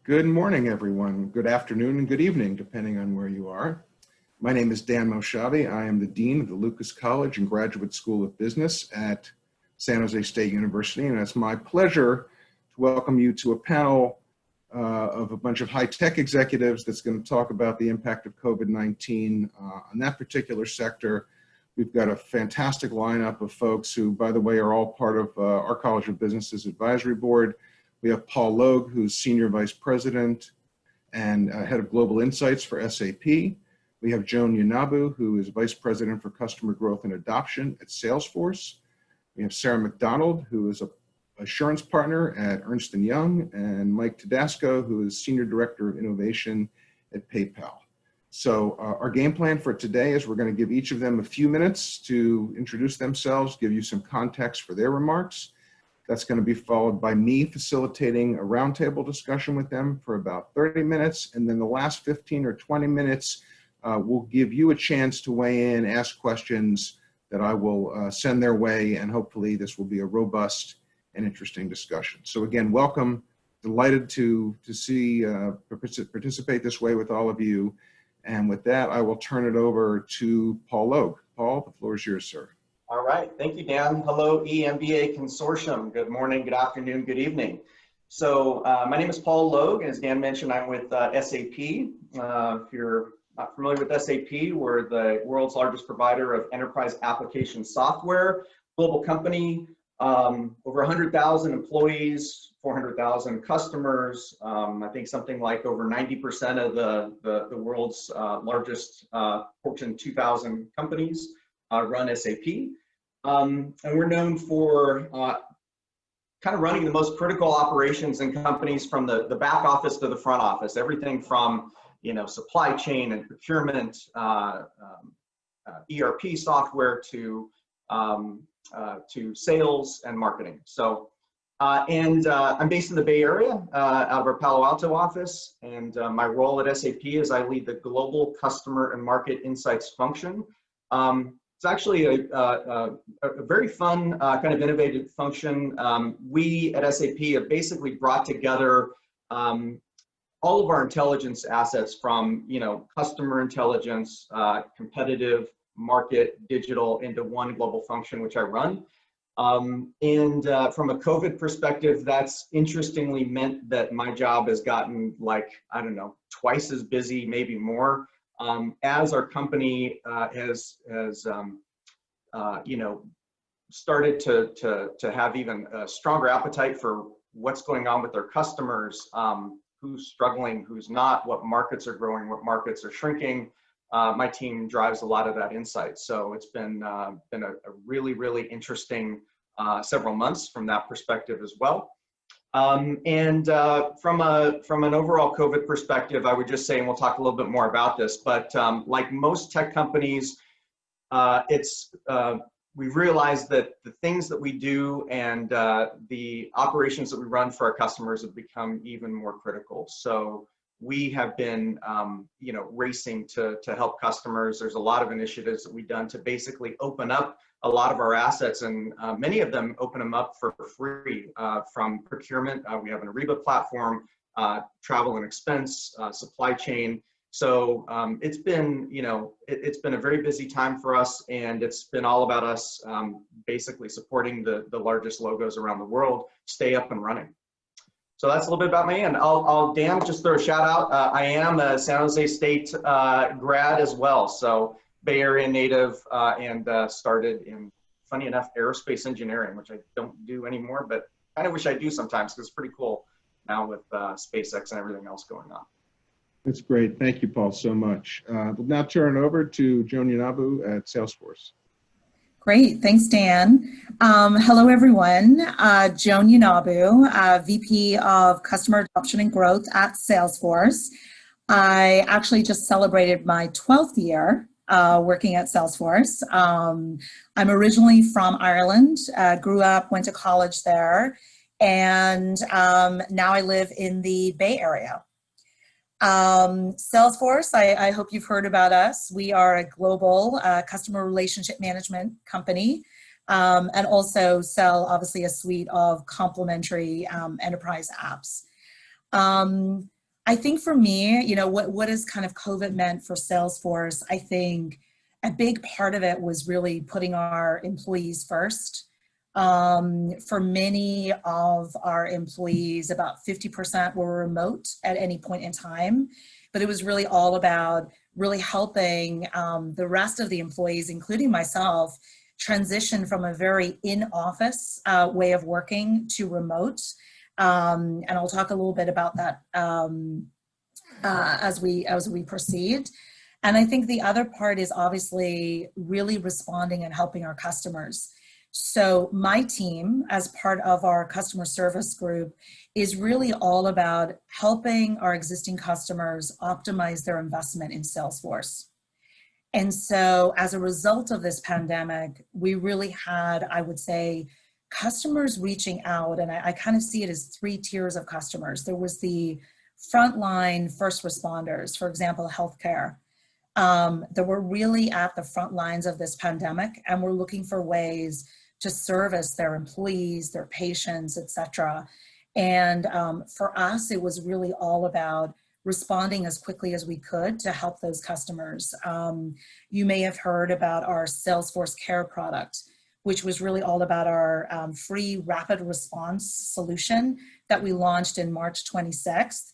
Good morning, everyone. Good afternoon and good evening, depending on where you are. My name is Dan Moshavi. I am the Dean of the Lucas College and Graduate School of Business at San Jose State University, and it's my pleasure to welcome you to a panel of a bunch of high-tech executives that's going to talk about the impact of COVID-19 on that particular sector. We've got a fantastic lineup of folks who, by the way, are all part of our College of Business's advisory board. We have Paul Logue, who's Senior Vice President and Head of Global Insights for SAP. We have Joan Yanabu, who is Vice President for Customer Growth and Adoption at Salesforce. We have Sarah McDonald, who is an Assurance Partner at Ernst & Young, and Mike Tedasco, who is Senior Director of Innovation at PayPal. So our game plan for today is we're going to give each of them a few minutes to introduce themselves, give you some context for their remarks. That's going to be followed by me facilitating a roundtable discussion with them for about 30 minutes. And then the last 15 or 20 minutes will give you a chance to weigh in, ask questions that I will send their way. And hopefully this will be a robust and interesting discussion. So again, welcome. Delighted to participate this way with all of you. And with that, I will turn it over to Paul Logue. Paul, the floor is yours, sir. All right, thank you, Dan. Hello, EMBA Consortium. Good morning, good afternoon, good evening. So my name is Paul Logue, and as Dan mentioned, I'm with SAP. If you're not familiar with SAP, we're the world's largest provider of enterprise application software, global company, over 100,000 employees, 400,000 customers. I think something like over 90% of the world's largest Fortune 2000 companies run SAP. And we're known for kind of running the most critical operations in companies from the back office to the front office, everything from supply chain and procurement, ERP software to sales and marketing. So, I'm based in the Bay Area out of our Palo Alto office, and my role at SAP is I lead the global customer and market insights function. It's actually a very fun kind of innovative function. We at SAP have basically brought together all of our intelligence assets from customer intelligence, competitive, market, digital into one global function, which I run. From a COVID perspective, that's interestingly meant that my job has gotten twice as busy, maybe more. As our company has started to have even a stronger appetite for what's going on with their customers, who's struggling, who's not, what markets are growing, what markets are shrinking. My team drives a lot of that insight. So it's been a really, really interesting several months from that perspective as well. From an overall COVID perspective, I would just say, and we'll talk a little bit more about this, but like most tech companies, we've realized that the things that we do and the operations that we run for our customers have become even more critical. So we have been, racing to help customers. There's a lot of initiatives that we've done to basically open up a lot of our assets, and many of them open them up for free from procurement. We have an Ariba platform, travel and expense, supply chain. So it's been, it's been a very busy time for us, and it's been all about us basically supporting the largest logos around the world stay up and running. So that's a little bit about me, and I'll Dan, just throw a shout out. I am a San Jose State grad as well, so Bay Area native, and started in, funny enough, aerospace engineering, which I don't do anymore, but kind of wish I do sometimes because it's pretty cool now with SpaceX and everything else going on. That's great. Thank you, Paul, so much. We'll now turn it over to Joan Yanabu at Salesforce. Great, thanks, Dan. Hello, everyone. Joan Yanabu, VP of Customer Adoption and Growth at Salesforce. I actually just celebrated my 12th year working at Salesforce. I'm originally from Ireland, grew up, went to college there, and now I live in the Bay Area. Salesforce, I hope you've heard about us. We are a global customer relationship management company, and also sell obviously a suite of complementary enterprise apps. I think for me, what has kind of COVID meant for Salesforce, I think a big part of it was really putting our employees first. For many of our employees, about 50% were remote at any point in time, but it was really all about really helping the rest of the employees, including myself, transition from a very in-office way of working to remote. And I'll talk a little bit about that as we proceed. And I think the other part is obviously really responding and helping our customers. So my team, as part of our customer service group, is really all about helping our existing customers optimize their investment in Salesforce. And so as a result of this pandemic, we really had, I would say, customers reaching out, and I kind of see it as 3 tiers of customers. There was the frontline first responders, for example, healthcare, that were really at the front lines of this pandemic and were looking for ways to service their employees, their patients, et cetera. And for us, it was really all about responding as quickly as we could to help those customers. You may have heard about our Salesforce Care product, which was really all about our free rapid response solution that we launched in March 26th.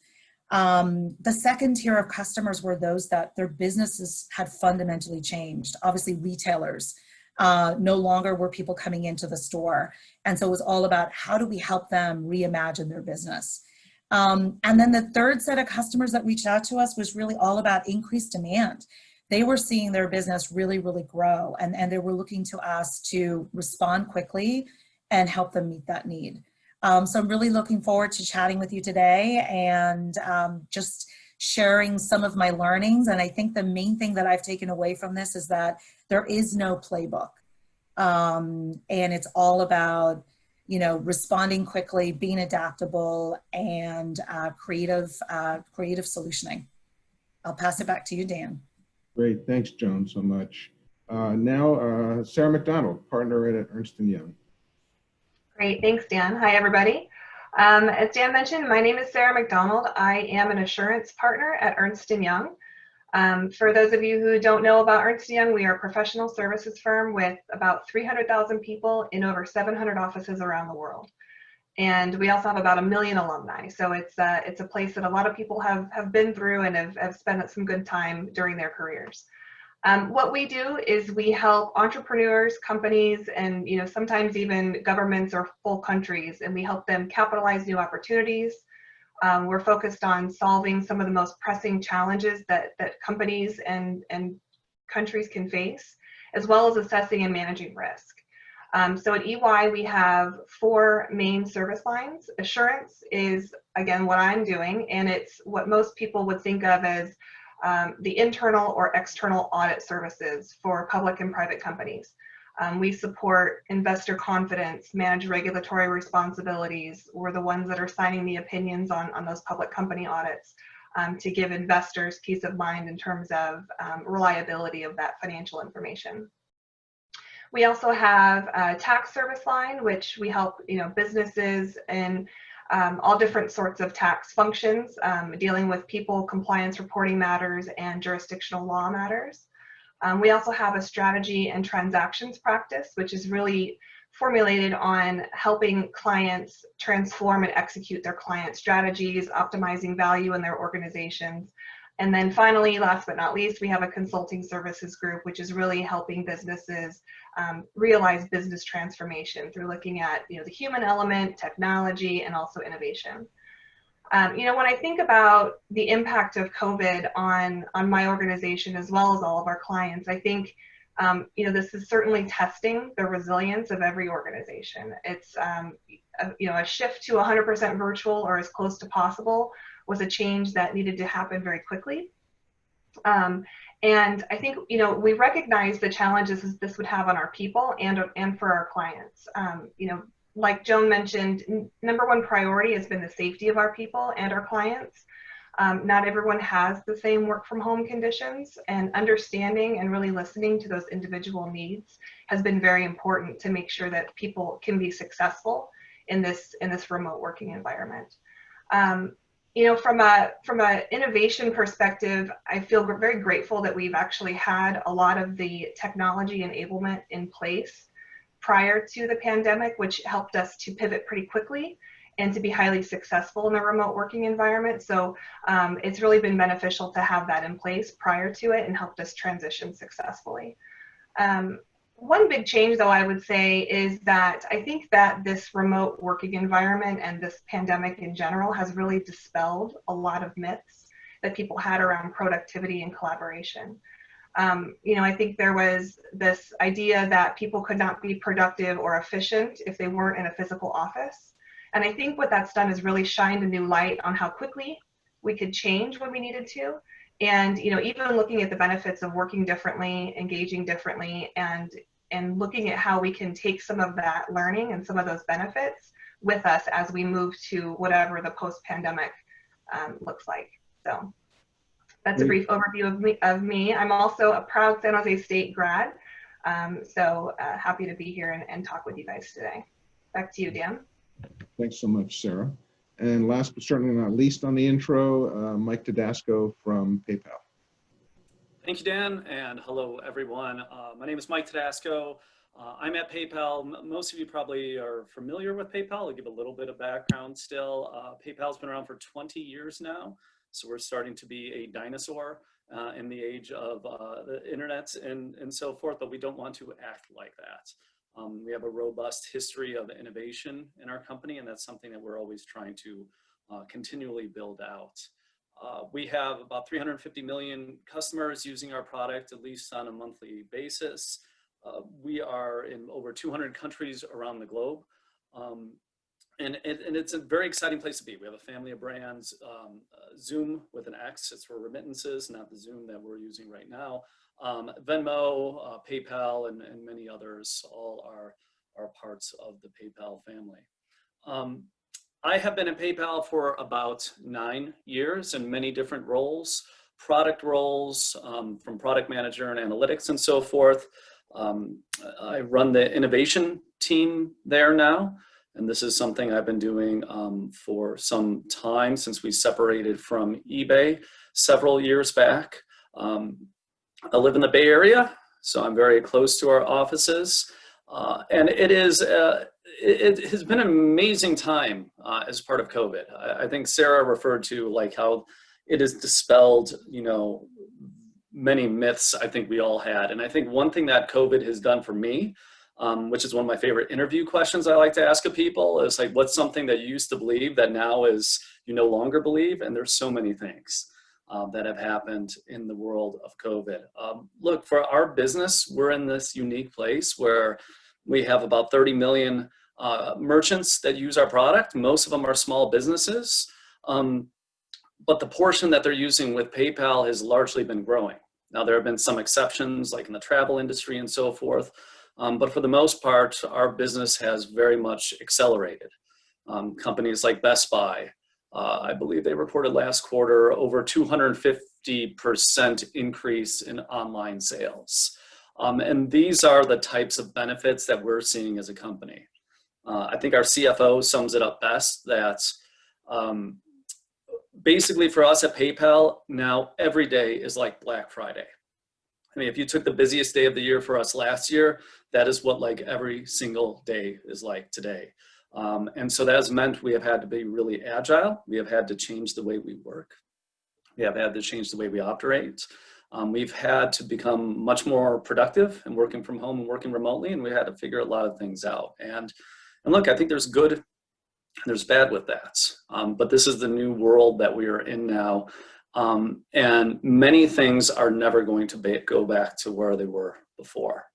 The second tier of customers were those that their businesses had fundamentally changed. Obviously, retailers, no longer were people coming into the store. And so it was all about how do we help them reimagine their business. And then the third set of customers that reached out to us was really all about increased demand. They were seeing their business really, really grow, and they were looking to us to respond quickly and help them meet that need. So I'm really looking forward to chatting with you today and just sharing some of my learnings. And I think the main thing that I've taken away from this is that there is no playbook. And it's all about, responding quickly, being adaptable, and creative solutioning. I'll pass it back to you, Dan. Great, thanks, Joan, so much. Now, Sarah McDonald, partner at Ernst & Young. Great, thanks, Dan. Hi, everybody. As Dan mentioned, my name is Sarah McDonald. I am an assurance partner at Ernst & Young. For those of you who don't know about Ernst & Young, we are a professional services firm with about 300,000 people in over 700 offices around the world. And we also have about 1 million alumni. So it's a place that a lot of people have been through and have spent some good time during their careers. What we do is we help entrepreneurs, companies, and sometimes even governments or full countries, and we help them capitalize new opportunities. We're focused on solving some of the most pressing challenges that companies and countries can face, as well as assessing and managing risk. So at EY, we have 4 main service lines. Assurance is, again, what I'm doing, and it's what most people would think of as the internal or external audit services for public and private companies. We support investor confidence, manage regulatory responsibilities. We're the ones that are signing the opinions on those public company audits to give investors peace of mind in terms of reliability of that financial information. We also have a tax service line, which we help businesses in all different sorts of tax functions, dealing with people, compliance reporting matters, and jurisdictional law matters. We also have a strategy and transactions practice, which is really formulated on helping clients transform and execute their client strategies, optimizing value in their organizations. And then finally, last but not least, we have a consulting services group, which is really helping businesses realize business transformation through looking at the human element, technology, and also innovation. When I think about the impact of COVID on my organization as well as all of our clients, I think this is certainly testing the resilience of every organization. It's a shift to 100% virtual or as close to possible was a change that needed to happen very quickly. And I think we recognize the challenges this would have on our people and for our clients. Like Joan mentioned, #1 priority has been the safety of our people and our clients. Not everyone has the same work from home conditions, and understanding and really listening to those individual needs has been very important to make sure that people can be successful in this remote working environment. You know, from a innovation perspective, I feel very grateful that we've actually had a lot of the technology enablement in place prior to the pandemic, which helped us to pivot pretty quickly and to be highly successful in the remote working environment. So it's really been beneficial to have that in place prior to it and helped us transition successfully. One big change, though, I would say is that I think that this remote working environment and this pandemic in general has really dispelled a lot of myths that people had around productivity and collaboration. You know, I think there was this idea that people could not be productive or efficient if they weren't in a physical office. And I think what that's done is really shined a new light on how quickly we could change when we needed to. And, you know, even looking at the benefits of working differently, engaging differently, and looking at how we can take some of that learning and some of those benefits with us as we move to whatever the post-pandemic looks like. So that's a brief overview of me. I'm also a proud San Jose State grad. So happy to be here and talk with you guys today. Back to you, Dan. Thanks so much, Sarah. And last but certainly not least on the intro, Mike Tedasco from PayPal. Thank you, Dan, and hello, everyone. My name is Mike Tedasco. I'm at PayPal. Most of you probably are familiar with PayPal. I'll give a little bit of background still. PayPal's been around for 20 years now, so we're starting to be a dinosaur in the age of the internet and so forth, but we don't want to act like that. We have a robust history of innovation in our company, and that's something that we're always trying to continually build out. We have about 350 million customers using our product at least on a monthly basis. We are in over 200 countries around the globe. And it's a very exciting place to be. We have a family of brands, Zoom with an X, it's for remittances, not the Zoom that we're using right now. Venmo, PayPal, and many others all are parts of the PayPal family. I have been at PayPal for about 9 years in many different roles, product roles, from product manager and analytics and so forth. I run the innovation team there now, and this is something I've been doing for some time since we separated from eBay several years back. I live in the Bay Area, so I'm very close to our offices, and it has been an amazing time as part of COVID. I think Sarah referred to like how it has dispelled, you know, many myths I think we all had. And I think one thing that COVID has done for me, which is one of my favorite interview questions I like to ask of people, is like, what's something that you used to believe that now is you no longer believe? And there's so many things that have happened in the world of COVID. Look, for our business, we're in this unique place where we have about 30 million merchants that use our product. Most of them are small businesses, but the portion that they're using with PayPal has largely been growing. Now, there have been some exceptions like in the travel industry and so forth, but for the most part, our business has very much accelerated. Companies like Best Buy, I believe they reported last quarter over 250% increase in online sales. And these are the types of benefits that we're seeing as a company. I think our CFO sums it up best that basically for us at PayPal, now every day is like Black Friday. I mean, if you took the busiest day of the year for us last year, that is what like every single day is like today. And so that has meant we have had to be really agile. We have had to change the way we work. We have had to change the way we operate. We've had to become much more productive and working from home and working remotely, and we had to figure a lot of things out. And look, I think there's good and there's bad with that. But this is the new world that we are in now. And many things are never going to go back to where they were before.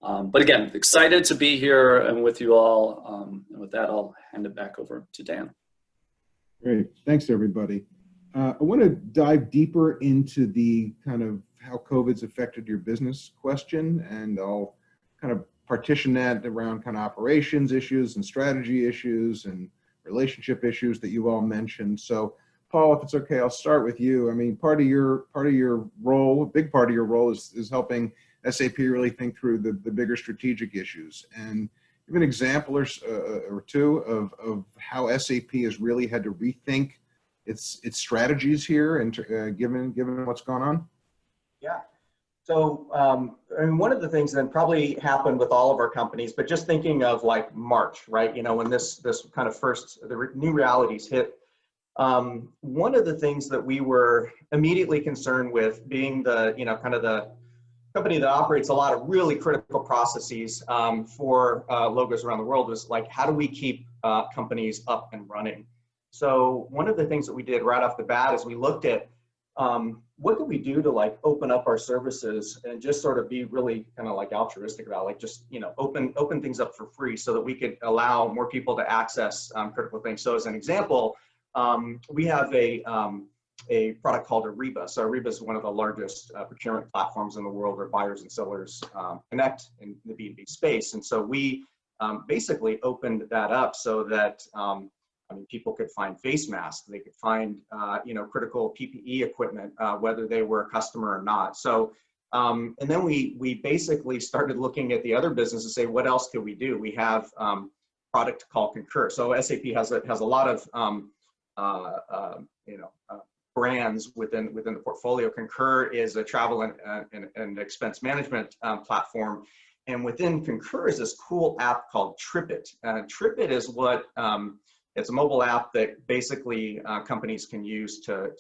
But again, excited to be here and with you all. And with that, I'll hand it back over to Dan. Great. Thanks, everybody. I want to dive deeper into the kind of how COVID's affected your business question, and I'll kind of partition that around kind of operations issues and strategy issues and relationship issues that you all mentioned. So, Paul, if it's okay, I'll start with you. I mean, part of your role, a big part of your role is helping SAP really think through the bigger strategic issues. And give an example or two of how SAP has really had to rethink its strategies here, and given what's going on? Yeah. So, I mean, one of the things that probably happened with all of our companies, but just thinking of like March, right? You know, when this kind of new realities hit, one of the things that we were immediately concerned with, being the, you know, kind of the company that operates a lot of really critical processes for logos around the world, was like, how do we keep companies up and running? So one of the things that we did right off the bat is we looked at what can we do to like open up our services and just sort of be really kind of like altruistic about, like, just, you know, open things up for free so that we could allow more people to access critical things. So as an example, we have a product called Ariba. So Ariba is one of the largest procurement platforms in the world where buyers and sellers connect in the B2B space. And so we basically opened that up so that I mean, people could find face masks, they could find, you know, critical PPE equipment, whether they were a customer or not. So, and then we basically started looking at the other business and say, what else could we do? We have product called Concur. So SAP has a lot of, you know, brands within the portfolio. Concur is a travel and expense management platform. And within Concur is this cool app called TripIt. TripIt is what, it's a mobile app that basically companies can use to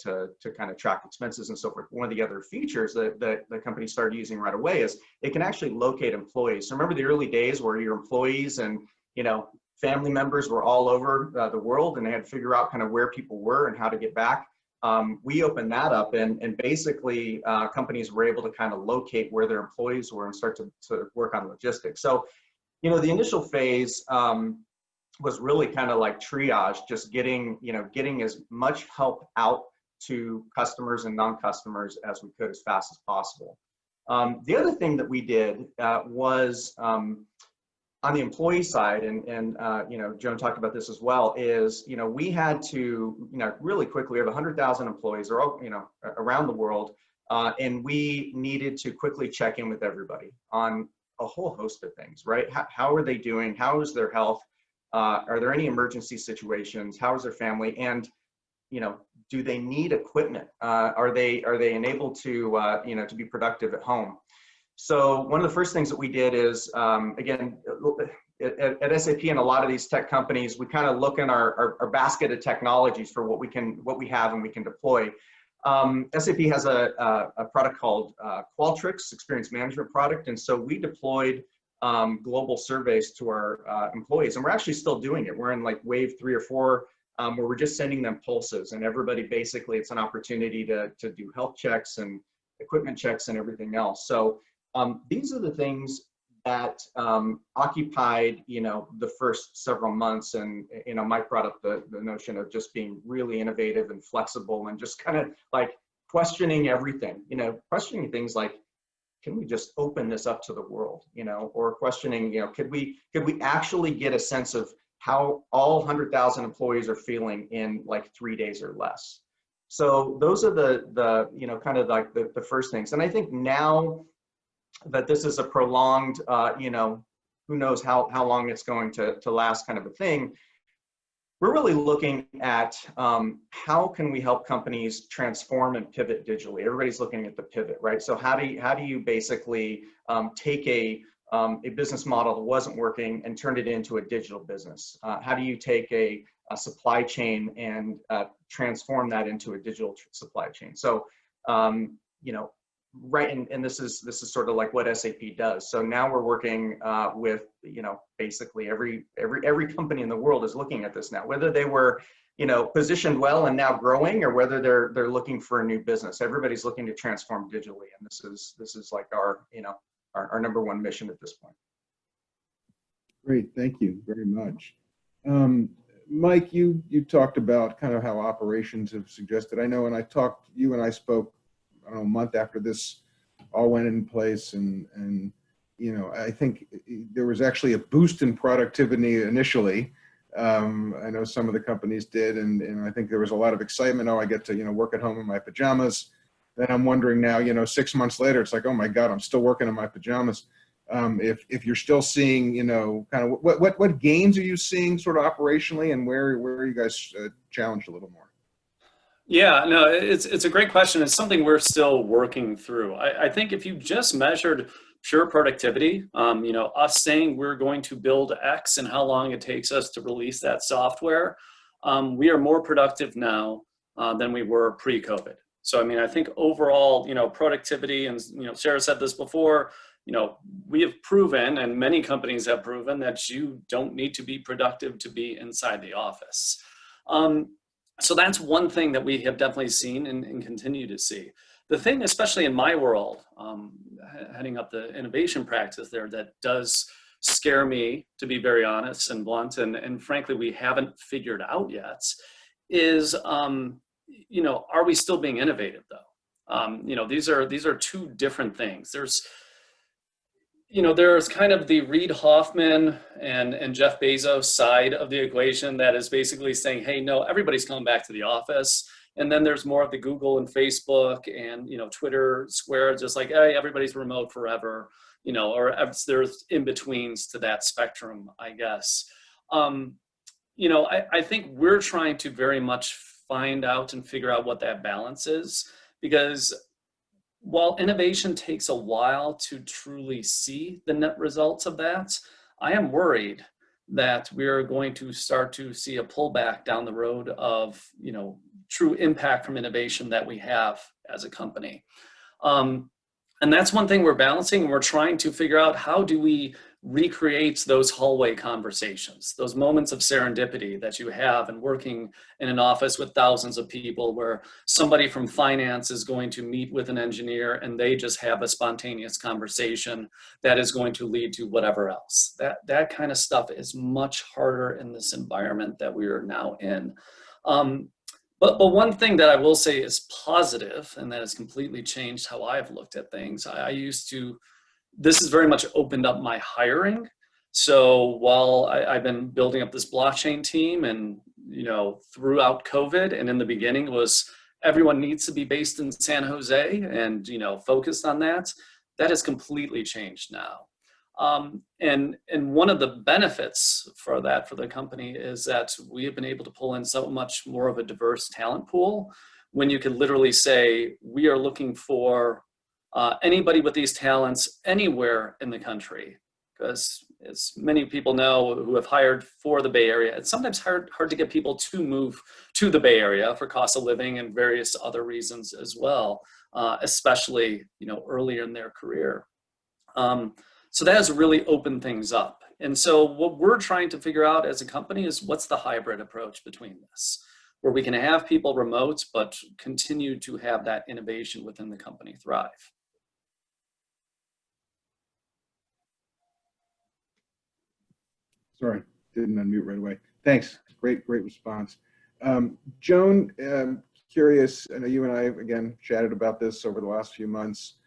kind of track expenses and so forth. One of the other features that the company started using right away is it can actually locate employees. So remember the early days where your employees and, you know, family members were all over the world and they had to figure out kind of where people were and how to get back. We opened that up, and basically companies were able to kind of locate where their employees were and start to work on logistics. So, you know, the initial phase was really kind of like triage, just getting as much help out to customers and non-customers as we could as fast as possible. The other thing that we did was on the employee side, and you know, Joan talked about this as well, is, you know, we had to, you know, really quickly, we have 100,000 employees, they're all, you know, around the world, and we needed to quickly check in with everybody on a whole host of things, right? How are they doing? How is their health? Are there any emergency situations? How is their family? And, you know, do they need equipment? Are they enabled to, you know, to be productive at home? So one of the first things that we did is, again, at SAP and a lot of these tech companies, we kind of look in our basket of technologies for what we have and we can deploy. SAP has a product called Qualtrics, experience management product. And so we deployed global surveys to our employees, and we're actually still doing it. We're in like wave 3 or 4, where we're just sending them pulses, and everybody basically, it's an opportunity to do health checks and equipment checks and everything else. So these are the things that occupied, you know, the first several months. And, you know, Mike brought up the notion of just being really innovative and flexible and just kind of like questioning everything, you know, questioning things like, can we just open this up to the world, you know, or questioning, you know, could we actually get a sense of how all 100,000 employees are feeling in like 3 days or less? So those are the you know, kind of like the first things. And I think now that this is a prolonged, you know, who knows how long it's going to last kind of a thing, we're really looking at how can we help companies transform and pivot digitally. Everybody's looking at the pivot, right? So how do you basically take a business model that wasn't working and turn it into a digital business? How do you take a supply chain and transform that into a digital supply chain? So you know, right, and this is sort of like what SAP does. So now we're working with, you know, basically every company in the world is looking at this now, whether they were, you know, positioned well and now growing, or whether they're looking for a new business. Everybody's looking to transform digitally, and this is like our, you know, our number one mission at this point. Great, thank you very much. Mike, you talked about kind of how operations have suggested. I know, and you and I spoke, I don't know, a month after this all went in place, and you know, I think there was actually a boost in productivity initially. I know some of the companies did, and I think there was a lot of excitement. Oh, I get to, you know, work at home in my pajamas. Then I'm wondering now, you know, 6 months later, it's like, oh my God, I'm still working in my pajamas. If you're still seeing, you know, kind of what gains are you seeing sort of operationally, and where are you guys challenged a little more? Yeah, no, it's a great question. It's something we're still working through. I think if you just measured pure productivity, us saying we're going to build X and how long it takes us to release that software, we are more productive now than we were pre-COVID. So, I mean, I think overall, productivity, and, Sarah said this before, we have proven, and many companies have proven, that you don't need to be productive to be inside the office. So that's one thing that we have definitely seen and continue to see. The thing, especially in my world, heading up the innovation practice there, that does scare me, to be very honest and blunt, and frankly, we haven't figured out yet, is, are we still being innovative though? These are two different things. There's kind of the Reid Hoffman and Jeff Bezos side of the equation that is basically saying, hey, no, everybody's coming back to the office. And then there's more of the Google and Facebook and, Twitter Square, just like, hey, everybody's remote forever, or there's in-betweens to that spectrum, I guess. I think we're trying to very much find out and figure out what that balance is, because while innovation takes a while to truly see the net results of that, I am worried that we're going to start to see a pullback down the road of, true impact from innovation that we have as a company. And that's one thing we're balancing, and we're trying to figure out, how do we recreate those hallway conversations, those moments of serendipity that you have in working in an office with thousands of people, where somebody from finance is going to meet with an engineer and they just have a spontaneous conversation that is going to lead to whatever else. That kind of stuff is much harder in this environment that we are now in. But one thing that I will say is positive, and that has completely changed how I've looked at things. This has very much opened up my hiring. So while I've been building up this blockchain team, and, throughout COVID, and in the beginning was everyone needs to be based in San Jose and, focused on that, that has completely changed now. And one of the benefits for the company is that we have been able to pull in so much more of a diverse talent pool, when you can literally say, we are looking for anybody with these talents anywhere in the country. Because as many people know who have hired for the Bay Area, it's sometimes hard to get people to move to the Bay Area for cost of living and various other reasons as well, especially, earlier in their career. So that has really opened things up. And so what we're trying to figure out as a company is, what's the hybrid approach between this, where we can have people remote, but continue to have that innovation within the company thrive. Sorry, didn't unmute right away. Thanks. Great response. Joan, curious, I know you and I, again, chatted about this over the last few months.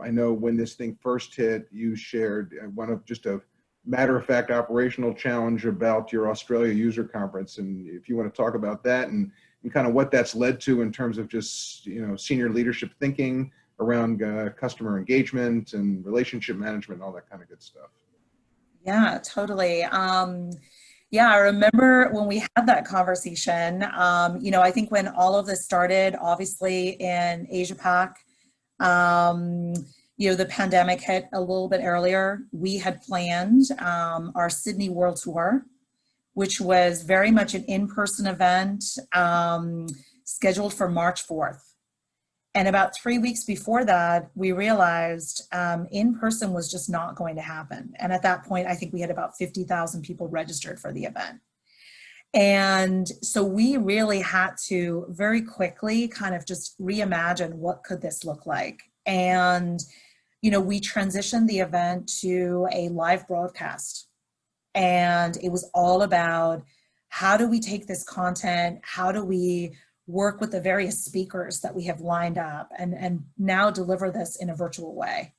I know when this thing first hit, you shared one of just a matter-of-fact operational challenge about your Australia user conference. And if you want to talk about that and kind of what that's led to in terms of just, senior leadership thinking around customer engagement and relationship management and all that kind of good stuff. Yeah, totally. Yeah, I remember when we had that conversation, I think when all of this started, obviously in Asia Pac, the pandemic hit a little bit earlier. We had planned our Sydney World Tour, which was very much an in-person event, scheduled for March 4th. And about 3 weeks before that, we realized in-person was just not going to happen. And at that point, I think we had about 50,000 people registered for the event. And so we really had to very quickly kind of just reimagine, what could this look like? And, we transitioned the event to a live broadcast. And it was all about, how do we take this content? How do we work with the various speakers that we have lined up and now deliver this in a virtual way?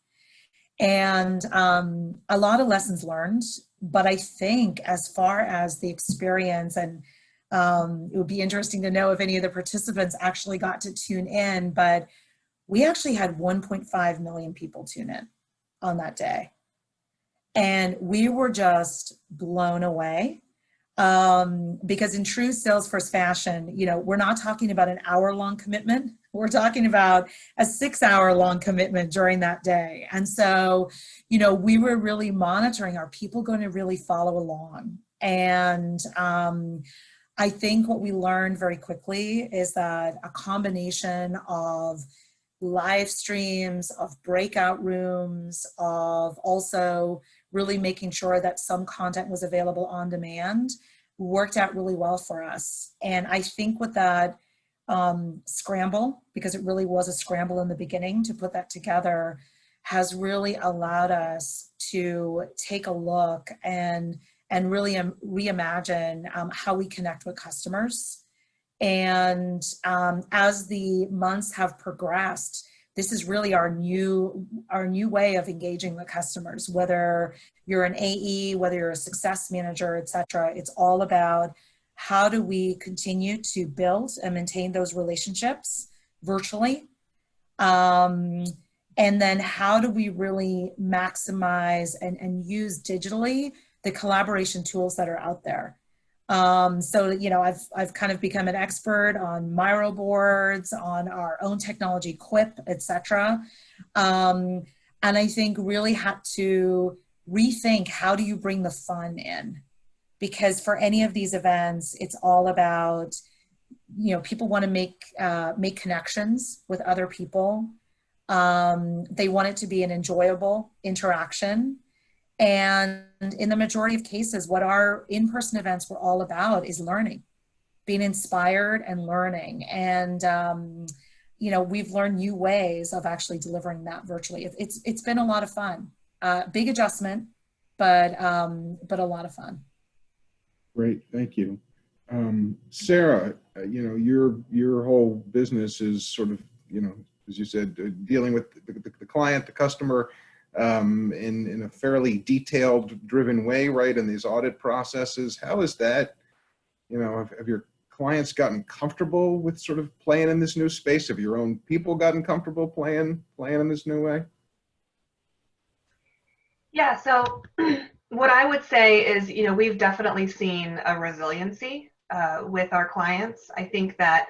And a lot of lessons learned, but I think as far as the experience, and it would be interesting to know if any of the participants actually got to tune in, but we actually had 1.5 million people tune in on that day. And we were just blown away Because in true Salesforce fashion, we're not talking about an hour-long commitment. We're talking about a 6-hour-long commitment during that day. And so, we were really monitoring, are people going to really follow along? And I think what we learned very quickly is that a combination of live streams, of breakout rooms, of also really making sure that some content was available on demand worked out really well for us. And I think with that scramble, because it really was a scramble in the beginning to put that together, has really allowed us to take a look and really reimagine how we connect with customers. And as the months have progressed, this is really our new way of engaging with customers, whether you're an AE, whether you're a success manager, et cetera. It's all about how do we continue to build and maintain those relationships virtually? And then how do we really maximize and use digitally the collaboration tools that are out there? So, I've kind of become an expert on Miro boards, on our own technology, Quip, et cetera. And I think really had to rethink, how do you bring the fun in? Because for any of these events, it's all about, people want to make connections with other people. They want it to be an enjoyable interaction. And in the majority of cases, what our in-person events were all about is learning, being inspired and learning. And, we've learned new ways of actually delivering that virtually. It's been a lot of fun. Big adjustment, but a lot of fun. Great, thank you. Sarah, your whole business is sort of, as you said, dealing with the client, the customer, in a fairly detailed driven way, right? In these audit processes. How is that, have your clients gotten comfortable with sort of playing in this new space? Have your own people gotten comfortable playing in this new way? Yeah, so what I would say is, we've definitely seen a resiliency with our clients. I think that,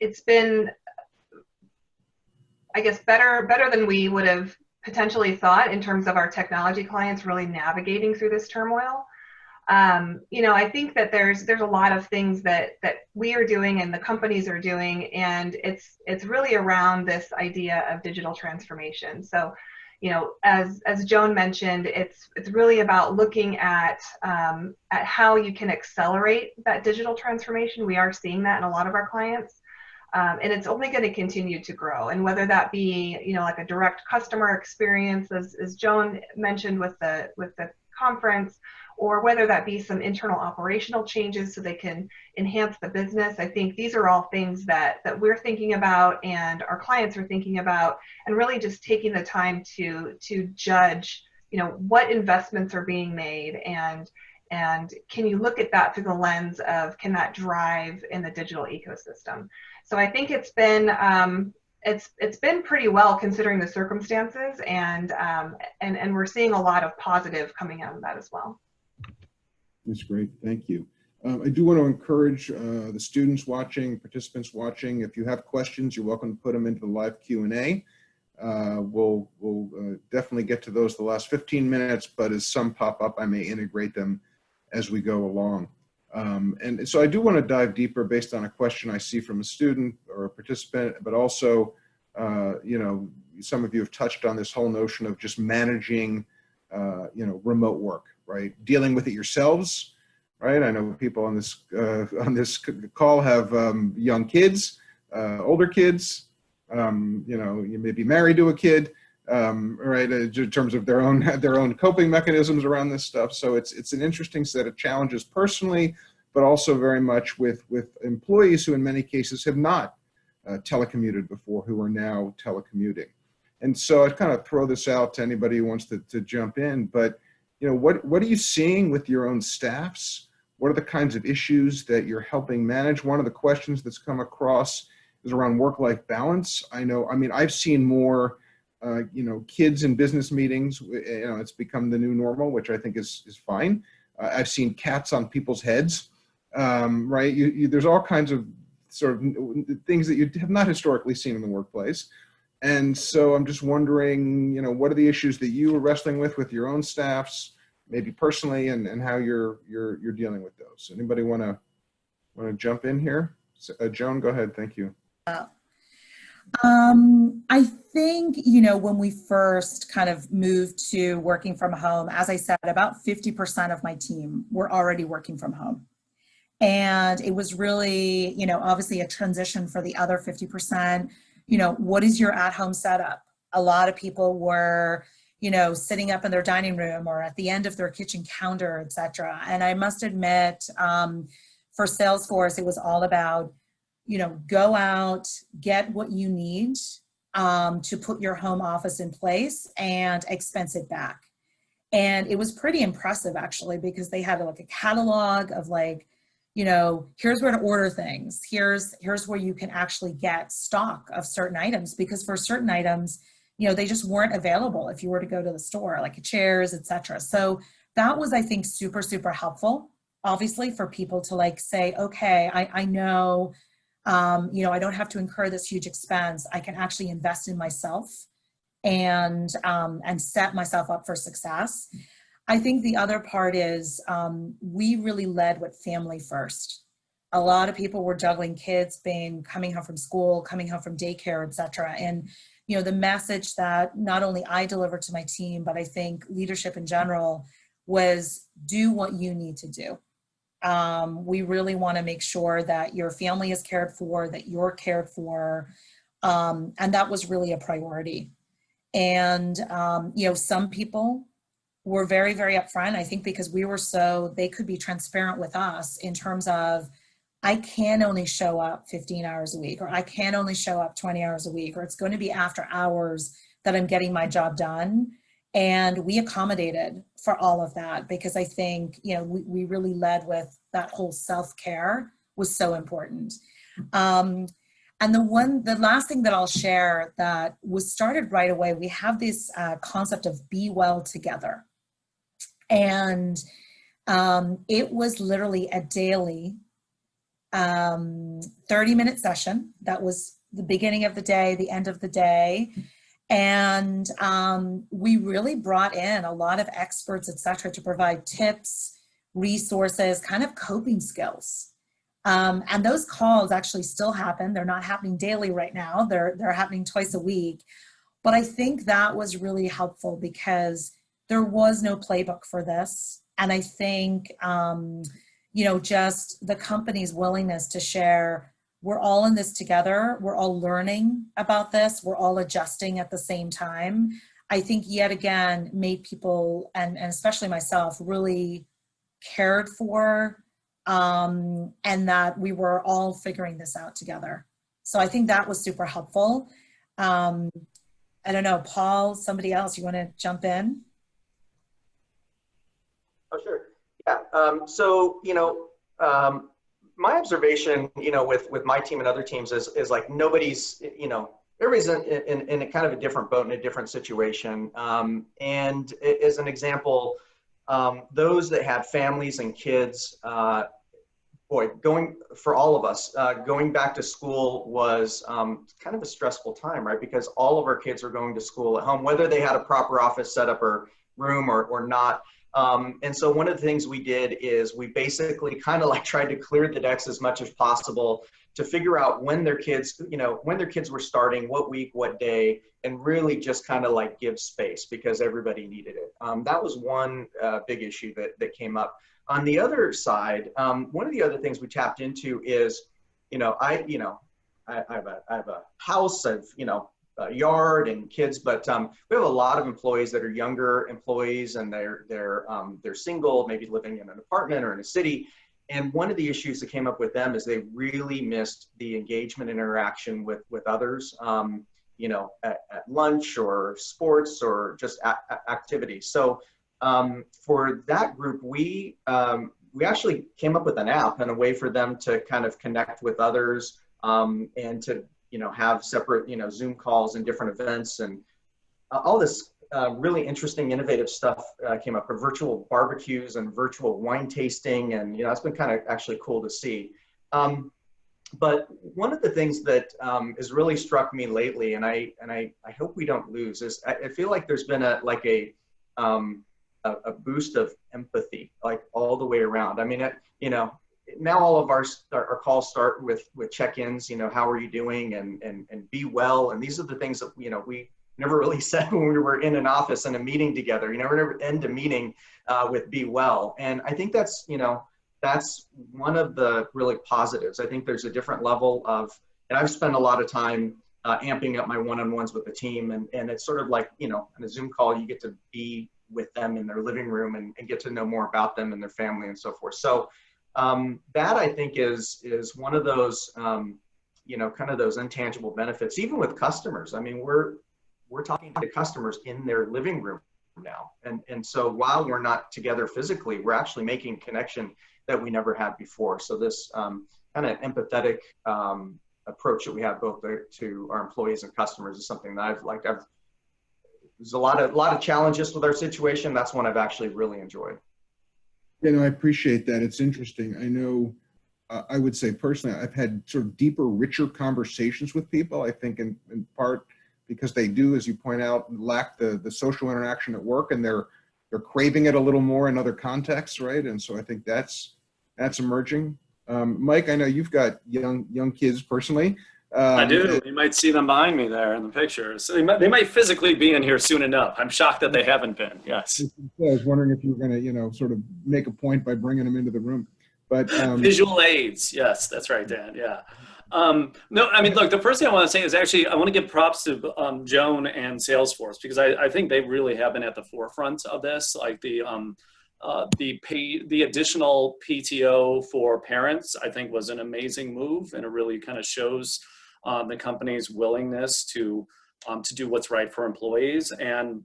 it's been, I guess, better than we would have potentially thought in terms of our technology clients really navigating through this turmoil. I think that there's a lot of things that we are doing and the companies are doing, and it's really around this idea of digital transformation. So, as Joan mentioned, it's really about looking at how you can accelerate that digital transformation. We are seeing that in a lot of our clients. And it's only going to continue to grow. And whether that be, like a direct customer experience, as Joan mentioned with the conference, or whether that be some internal operational changes so they can enhance the business. I think these are all things that we're thinking about and our clients are thinking about, and really just taking the time to judge, what investments are being made, and can you look at that through the lens of, can that drive in the digital ecosystem? So I think it's been pretty well considering the circumstances, and we're seeing a lot of positive coming out of that as well. That's great, thank you. I do want to encourage the students watching, participants watching, if you have questions, you're welcome to put them into the live Q&A. We'll definitely get to those the last 15 minutes, but as some pop up, I may integrate them as we go along. And so I do want to dive deeper based on a question I see from a student or a participant, but also, some of you have touched on this whole notion of just managing, remote work, right? Dealing with it yourselves, right? I know people on this call have young kids, older kids. You may be married to a kid, right? In terms of their own coping mechanisms around this stuff. So it's an interesting set of challenges personally, but also very much with employees who in many cases have not telecommuted before, who are now telecommuting. And so I kind of throw this out to anybody who wants to jump in, but what are you seeing with your own staffs? What are the kinds of issues that you're helping manage? One of the questions that's come across is around work-life balance. I've seen more, kids in business meetings. It's become the new normal, which I think is fine. I've seen cats on people's heads, right? There's all kinds of sort of things that you have not historically seen in the workplace. And so I'm just wondering, what are the issues that you were wrestling with your own staffs, maybe personally, and how you're dealing with those. Anybody want to jump in here? Joan, go ahead. Thank you. I think, when we first kind of moved to working from home, as I said, about 50% of my team were already working from home. And it was really, obviously a transition for the other 50%. What is your at-home setup? A lot of people were, sitting up in their dining room or at the end of their kitchen counter, et cetera. And I must admit, for Salesforce, it was all about, go out, get what you need to put your home office in place and expense it back. And it was pretty impressive, actually, because they had like a catalog of like, here's where to order things. Here's where you can actually get stock of certain items, because for certain items, they just weren't available if you were to go to the store, like chairs, et cetera. So that was, I think, super, super helpful, obviously, for people to like say, okay, I know, I don't have to incur this huge expense. I can actually invest in myself and set myself up for success. I think the other part is we really led with family first. A lot of people were juggling kids, coming home from school, coming home from daycare, et cetera. And, the message that not only I delivered to my team, but I think leadership in general was do what you need to do. We really want to make sure that your family is cared for, that you're cared for. And that was really a priority. And, some people were very, very upfront, I think, because they could be transparent with us in terms of, I can only show up 15 hours a week, or I can only show up 20 hours a week, or it's going to be after hours that I'm getting my job done. And we accommodated for all of that, because I think, we really led with that whole self-care was so important. And the last thing that I'll share that was started right away, we have this concept of be well together. And it was literally a daily 30-minute session. That was the beginning of the day, the end of the day. And we really brought in a lot of experts, et cetera, to provide tips, resources, kind of coping skills. And those calls actually still happen. They're not happening daily right now. They're happening twice a week. But I think that was really helpful because there was no playbook for this. And I think, just the company's willingness to share, we're all in this together. We're all learning about this. We're all adjusting at the same time. I think yet again made people, and especially myself, really cared for, and that we were all figuring this out together. So I think that was super helpful. I don't know, Paul, somebody else, you want to jump in? Oh, sure. Yeah. So, my observation, with my team and other teams is like nobody's, everybody's in a kind of a different boat in a different situation. And as an example, those that had families and kids, for all of us, going back to school was kind of a stressful time, right? Because all of our kids are going to school at home, whether they had a proper office setup or room or not. And so one of the things we did is we basically kind of like tried to clear the decks as much as possible to figure out when their kids, when their kids were starting, what week, what day, and really just kind of like give space because everybody needed it. That was one big issue that came up. On the other side, one of the other things we tapped into is, I have a house of, a yard and kids, but we have a lot of employees that are younger employees, and they're single, maybe living in an apartment or in a city. And one of the issues that came up with them is they really missed the engagement and interaction with others, at lunch or sports or just activities. So for that group, we actually came up with an app and a way for them to kind of connect with others and to have separate Zoom calls and different events and all this really interesting, innovative stuff came up, virtual barbecues and virtual wine tasting, and it's been kind of actually cool to see. But one of the things that has really struck me lately, and I hope we don't lose, is I feel like there's been a boost of empathy, like all the way around. I mean, now all of our calls start with check-ins. How are you doing, and be well. And these are the things that we never really said when we were in an office in a meeting together. You never end a meeting with be well. And I think that's one of the really positives. I think there's a different level of, and I've spent a lot of time amping up my one-on-ones with the team, and it's sort of like, in a Zoom call, you get to be with them in their living room and get to know more about them and their family and so forth. So that, I think, is one of those, kind of those intangible benefits, even with customers. I mean, we're talking to customers in their living room now. And so while we're not together physically, we're actually making connection that we never had before. So this kind of empathetic approach that we have both to our employees and customers is something that I've liked. There's a lot of challenges with our situation. That's one I've actually really enjoyed. I appreciate that. It's interesting. I know, I would say personally, I've had sort of deeper, richer conversations with people, I think in part because they do, as you point out, lack the social interaction at work, and they're craving it a little more in other contexts, right? And so I think that's emerging. Mike, I know you've got young kids personally. I do. You might see them behind me there in the pictures. So they might physically be in here soon enough. I'm shocked that they haven't been. Yes. I was wondering if you were going to, sort of make a point by bringing them into the room. But visual aids. Yes, that's right, Dan. Yeah. No, I mean, look, the first thing I want to say is actually I want to give props to Joan and Salesforce, because I think they really have been at the forefront of this, like the additional PTO for parents. I think was an amazing move, and it really kind of shows the company's willingness to do what's right for employees. And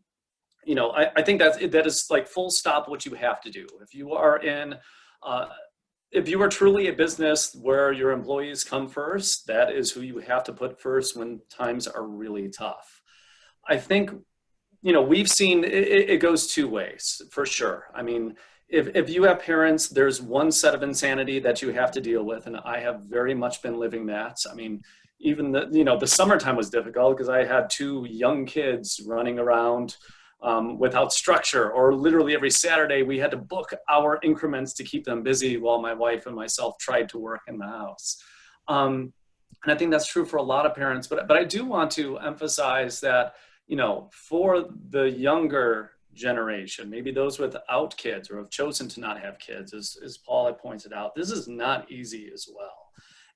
I think that is like full stop what you have to do if you are in. If you are truly a business where your employees come first, that is who you have to put first when times are really tough. I think, we've seen it goes two ways for sure. I mean, if you have parents, there's one set of insanity that you have to deal with. And I have very much been living that. I mean, even the summertime was difficult because I had two young kids running around without structure, or literally every Saturday we had to book our increments to keep them busy while my wife and myself tried to work in the house. And I think that's true for a lot of parents, but I do want to emphasize that, for the younger generation, maybe those without kids or have chosen to not have kids, as Paul had pointed out, this is not easy as well.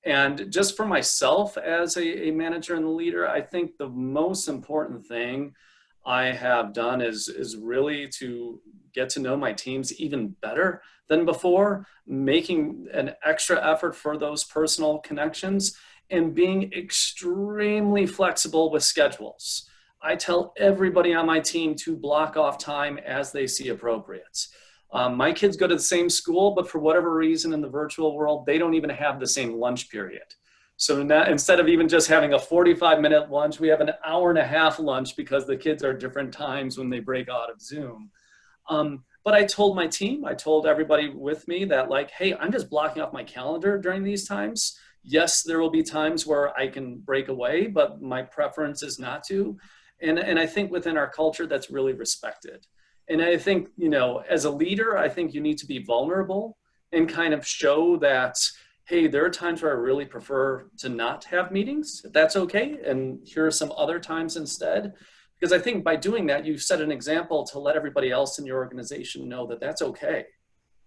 And just for myself as a manager and leader, I think the most important thing I have done is really to get to know my teams even better than before, making an extra effort for those personal connections and being extremely flexible with schedules. I tell everybody on my team to block off time as they see appropriate. My kids go to the same school, but for whatever reason in the virtual world, they don't even have the same lunch period. So now, instead of even just having a 45-minute lunch, we have an hour-and-a-half lunch because the kids are different times when they break out of Zoom. But I told my team, I told everybody with me that, like, hey, I'm just blocking off my calendar during these times. Yes, there will be times where I can break away, but my preference is not to. And I think within our culture, that's really respected. And I think, as a leader, I think you need to be vulnerable and kind of show that, hey, there are times where I really prefer to not have meetings, if that's okay. And here are some other times instead. Because I think by doing that, you set an example to let everybody else in your organization know that that's okay.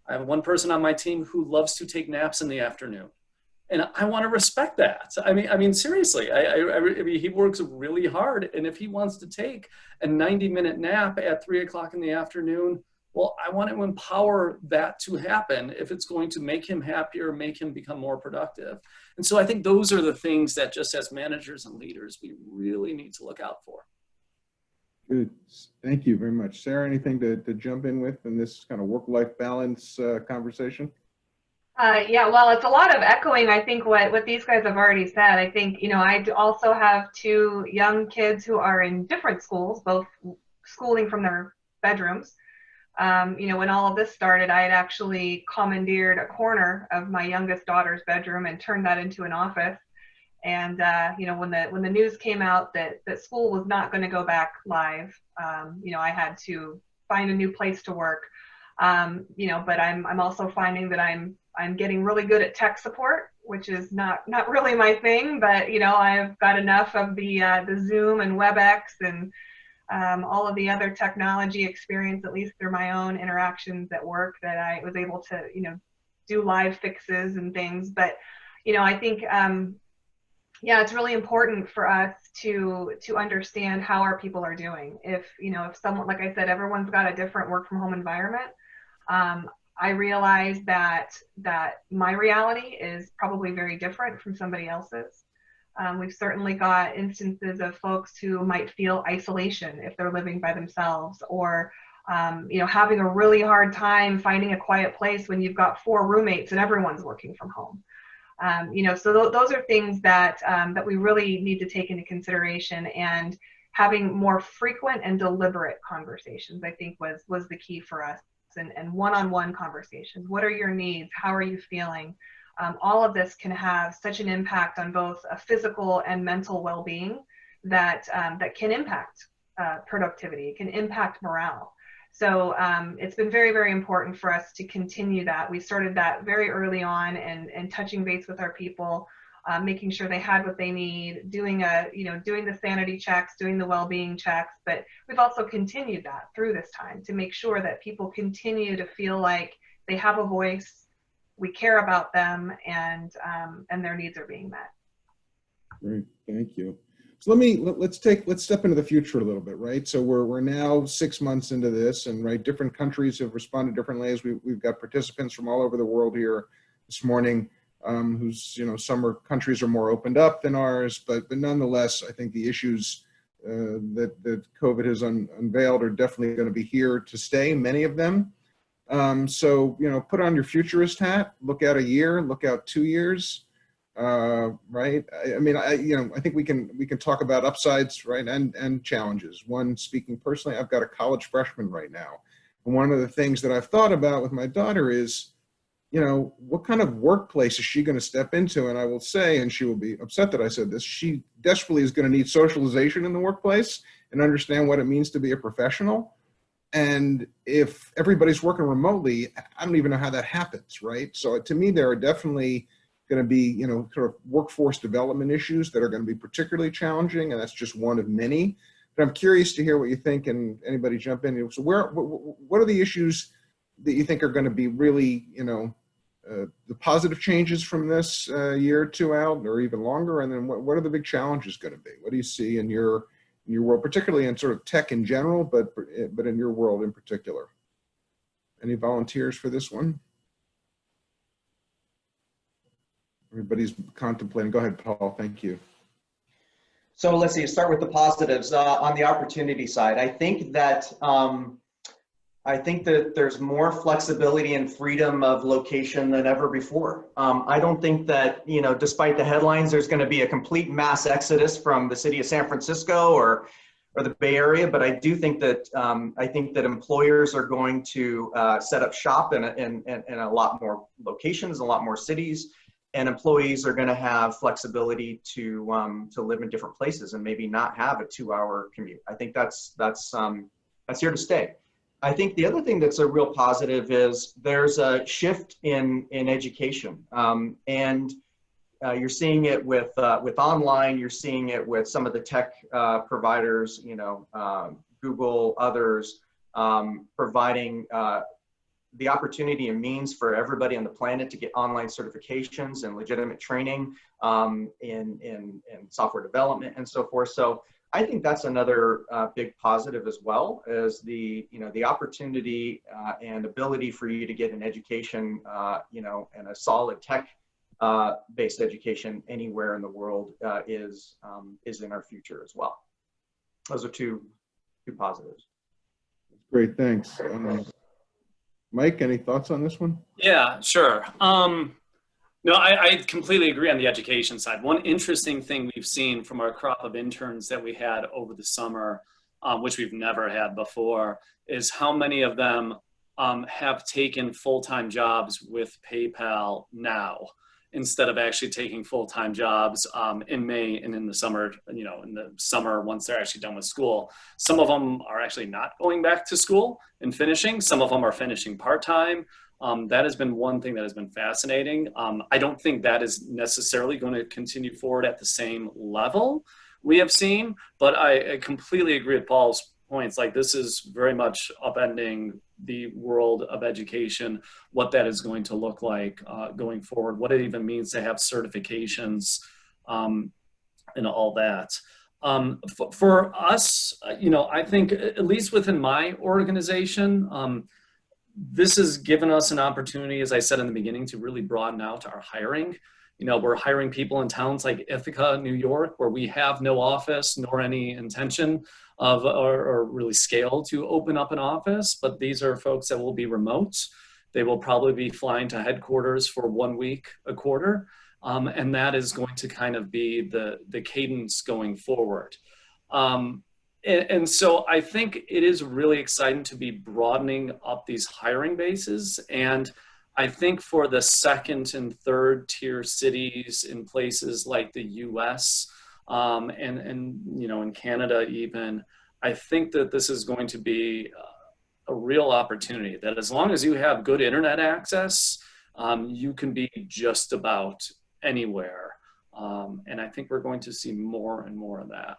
I have one person on my team who loves to take naps in the afternoon. And I want to respect that. I mean, seriously, I mean, he works really hard. And if he wants to take a 90-minute nap at 3 o'clock in the afternoon, well, I want to empower that to happen if it's going to make him happier, make him become more productive. And so I think those are the things that just as managers and leaders, we really need to look out for. Good. Thank you very much. Sarah, anything to jump in with in this kind of work-life balance conversation? Yeah, well, it's a lot of echoing, I think, what these guys have already said. I think, I also have two young kids who are in different schools, both schooling from their bedrooms. When all of this started, I had actually commandeered a corner of my youngest daughter's bedroom and turned that into an office. And when the news came out that school was not going to go back live, I had to find a new place to work. But I'm also finding that I'm getting really good at tech support, which is not really my thing. But I've got enough of the Zoom and WebEx and all of the other technology experience, at least through my own interactions at work, that I was able to, do live fixes and things. But, I think, it's really important for us to understand how our people are doing. If someone, like I said, everyone's got a different work from home environment. I realize that my reality is probably very different from somebody else's. We've certainly got instances of folks who might feel isolation if they're living by themselves, or having a really hard time finding a quiet place when you've got 4 roommates and everyone's working from home. So those are things that we really need to take into consideration, and having more frequent and deliberate conversations, I think, was the key for us, and one-on-one conversations. What are your needs? How are you feeling? All of this can have such an impact on both a physical and mental well-being that can impact productivity. It can impact morale. So it's been very, very important for us to continue that. We started that very early on, and touching base with our people, making sure they had what they need, doing the sanity checks, doing the well-being checks. But we've also continued that through this time to make sure that people continue to feel like they have a voice, we care about them, and their needs are being met. Great, thank you. So let's step into the future a little bit, right? So we're now 6 months into this, and right, different countries have responded differently. As we've got participants from all over the world here this morning, whose some countries are more opened up than ours, but nonetheless, I think the issues that COVID has unveiled are definitely going to be here to stay. Many of them. So put on your futurist hat. Look out a year. Look out 2 years. Right. I think we can talk about upsides, right, and challenges. One, speaking personally, I've got a college freshman right now, and one of the things that I've thought about with my daughter is, what kind of workplace is she going to step into? And I will say, and she will be upset that I said this, she desperately is going to need socialization in the workplace and understand what it means to be a professional. And if everybody's working remotely, I don't even know how that happens, right? So to me, there are definitely going to be, sort of workforce development issues that are going to be particularly challenging, and that's just one of many. But I'm curious to hear what you think, and anybody jump in. So what are the issues that you think are going to be really, the positive changes from this year or two out, or even longer? And then what are the big challenges going to be? What do you see in your world, particularly in sort of tech in general, but in your world in particular? Any volunteers for this one? Everybody's contemplating. Go ahead, Paul. Thank you. So let's see, start with the positives. On the opportunity side, I think that there's more flexibility and freedom of location than ever before. I don't think that, despite the headlines, there's going to be a complete mass exodus from the city of San Francisco or the Bay Area, but I do think that employers are going to set up shop in a lot more locations, a lot more cities. And employees are going to have flexibility to live in different places and maybe not have a 2-hour commute. I think that's here to stay. I think the other thing that's a real positive is there's a shift in education, and you're seeing it with online. You're seeing it with some of the tech providers, Google, others, providing the opportunity and means for everybody on the planet to get online certifications and legitimate training in software development and so forth. So I think that's another big positive as well, as the opportunity and ability for you to get an education, and a solid tech based education anywhere in the world is in our future as well. Those are two positives. Great, thanks. Mike, any thoughts on this one? Yeah, sure. No, I completely agree on the education side. One interesting thing we've seen from our crop of interns that we had over the summer which we've never had before, is how many of them have taken full-time jobs with PayPal now, instead of actually taking full-time jobs in May and in the summer, in the summer once they're actually done with school. Some of them are actually not going back to school and finishing. Some of them are finishing part-time. That has been one thing that has been fascinating. I don't think that is necessarily going to continue forward at the same level we have seen, but I completely agree with Paul's points. Like, this is very much upending the world of education, what that is going to look like going forward, what it even means to have certifications and all that. For us, I think, at least within my organization, this has given us an opportunity, as I said in the beginning, to really broaden out our hiring. We're hiring people in towns like Ithaca, New York, where we have no office nor any intention of or really scale to open up an office, but these are folks that will be remote. They will probably be flying to headquarters for 1 week a quarter, and that is going to kind of be the cadence going forward. And so I think it is really exciting to be broadening up these hiring bases. And I think for the second and third tier cities in places like the US and in Canada even, I think that this is going to be a real opportunity, that as long as you have good internet access, you can be just about anywhere. And I think we're going to see more and more of that.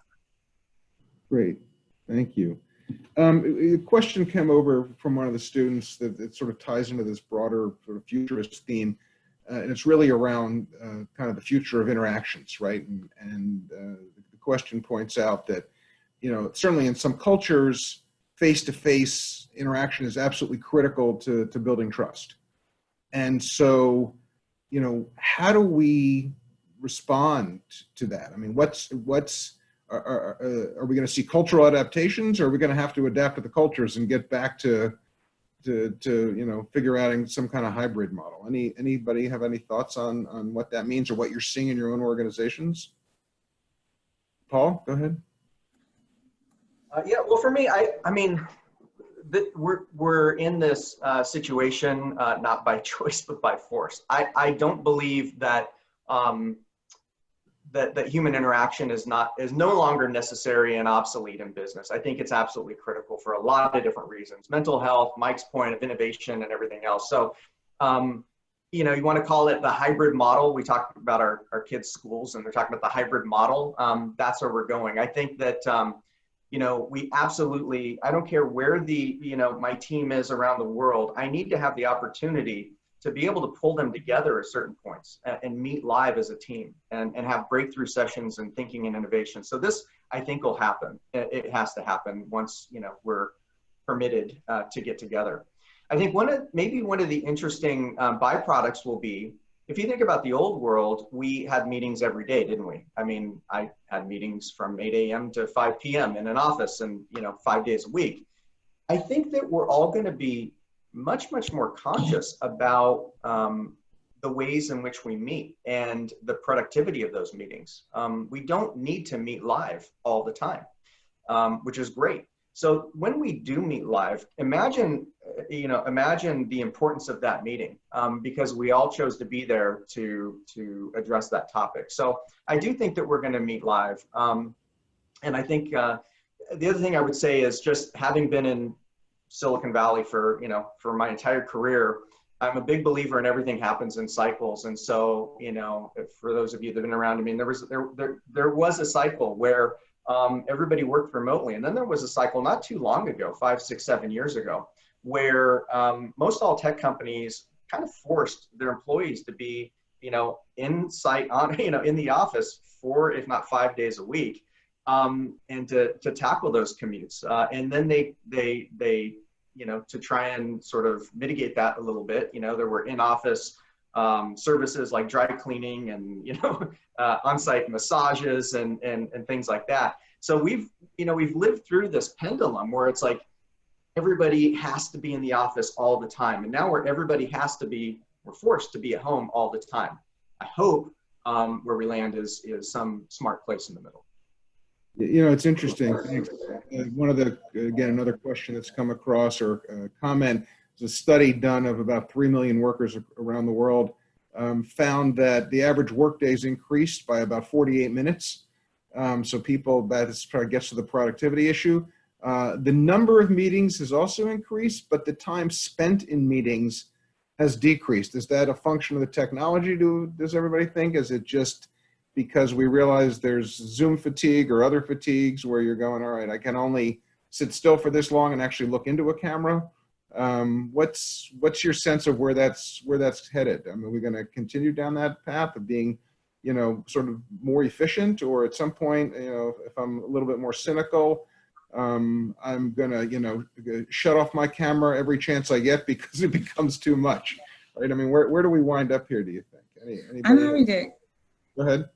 Great, thank you. A question came over from one of the students that sort of ties into this broader sort of futurist theme, and it's really around kind of the future of interactions, right? And the question points out that, certainly in some cultures, face-to-face interaction is absolutely critical to building trust. And so, how do we respond to that? I mean, are we going to see cultural adaptations, or are we going to have to adapt to the cultures and get back to figure out some kind of hybrid model? Anybody have any thoughts on what that means, or what you're seeing in your own organizations? Paul, go ahead. Yeah, well, for me, I mean, we're in this situation not by choice but by force. I don't believe that that human interaction is no longer necessary and obsolete in business. I think it's absolutely critical for a lot of different reasons: mental health, Mike's point of innovation, and everything else. So, you want to call it the hybrid model. We talked about our kids' schools, and they're talking about the hybrid model. That's where we're going. I think that we absolutely, I don't care where my team is around the world, I need to have the opportunity to be able to pull them together at certain points and meet live as a team and have breakthrough sessions and thinking and innovation. So this, I think, will happen. It has to happen once, we're permitted to get together. I think maybe one of the interesting byproducts will be, if you think about the old world, we had meetings every day, didn't we? I mean, I had meetings from 8 a.m. to 5 p.m. in an office, and 5 days a week. I think that we're all going to be much more conscious about the ways in which we meet and the productivity of those meetings. We don't need to meet live all the time, which is great. So when we do meet live, imagine the importance of that meeting, because we all chose to be there to address that topic. So I do think that we're going to meet live. And I think the other thing I would say is, just having been in Silicon Valley for my entire career, I'm a big believer in everything happens in cycles. And so, for those of you that have been around, I mean, there was a cycle where everybody worked remotely. And then there was a cycle not too long ago, 5, 6, 7 years ago, where most all tech companies kind of forced their employees to be, in site in the office 4, if not 5 days a week, and to tackle those commutes. And then they to try and sort of mitigate that a little bit, there were in-office services like dry cleaning and, on-site massages and things like that. So we've lived through this pendulum where it's like everybody has to be in the office all the time. And now where everybody we're forced to be at home all the time. I hope where we land is some smart place in the middle. You know, it's interesting. Thanks. One of the, again, another question that's come across or comment is a study done of about 3 million workers around the world, found that the average workdays increased by about 48 minutes. So people, that probably gets to the productivity issue. The number of meetings has also increased, but the time spent in meetings has decreased. Is that a function of the technology, does everybody think? Is it just because we realize there's Zoom fatigue or other fatigues where you're going, all right, I can only sit still for this long and actually look into a camera? What's your sense of where that's headed? I mean, are we going to continue down that path of being, you know, sort of more efficient, or at some point, you know, if I'm a little bit more cynical, I'm gonna, you know, shut off my camera every chance I get because it becomes too much, right? I mean, where do we wind up here, do you think? I'm Anybody? happy to. Go ahead.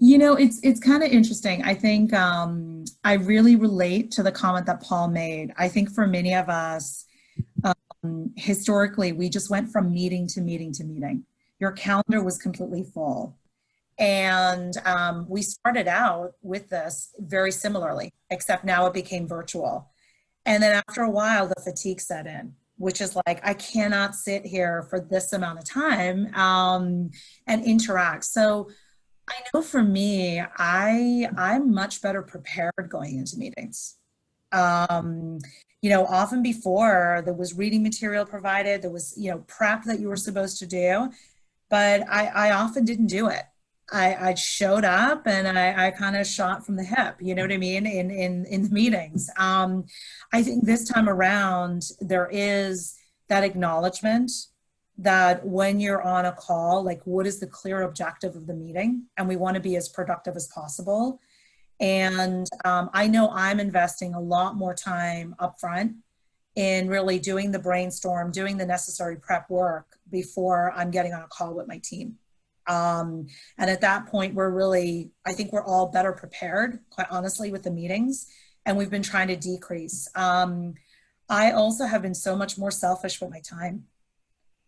You know, it's kind of interesting. I think I really relate to the comment that Paul made. I think for many of us, historically, we just went from meeting to meeting to meeting. Your calendar was completely full. And we started out with this very similarly, except now it became virtual. And then after a while, the fatigue set in, which is like, I cannot sit here for this amount of time and interact. So I know for me, I'm much better prepared going into meetings. You know, often before there was reading material provided, there was, you know, prep that you were supposed to do, but I often didn't do it. I showed up and I kind of shot from the hip, you know what I mean, in the meetings. I think this time around, there is that acknowledgement that when you're on a call, like what is the clear objective of the meeting? And we want to be as productive as possible. And I know I'm investing a lot more time upfront in really doing the brainstorm, doing the necessary prep work before I'm getting on a call with my team. And at that point, I think we're all better prepared, quite honestly, with the meetings, and we've been trying to decrease. I also have been so much more selfish with my time.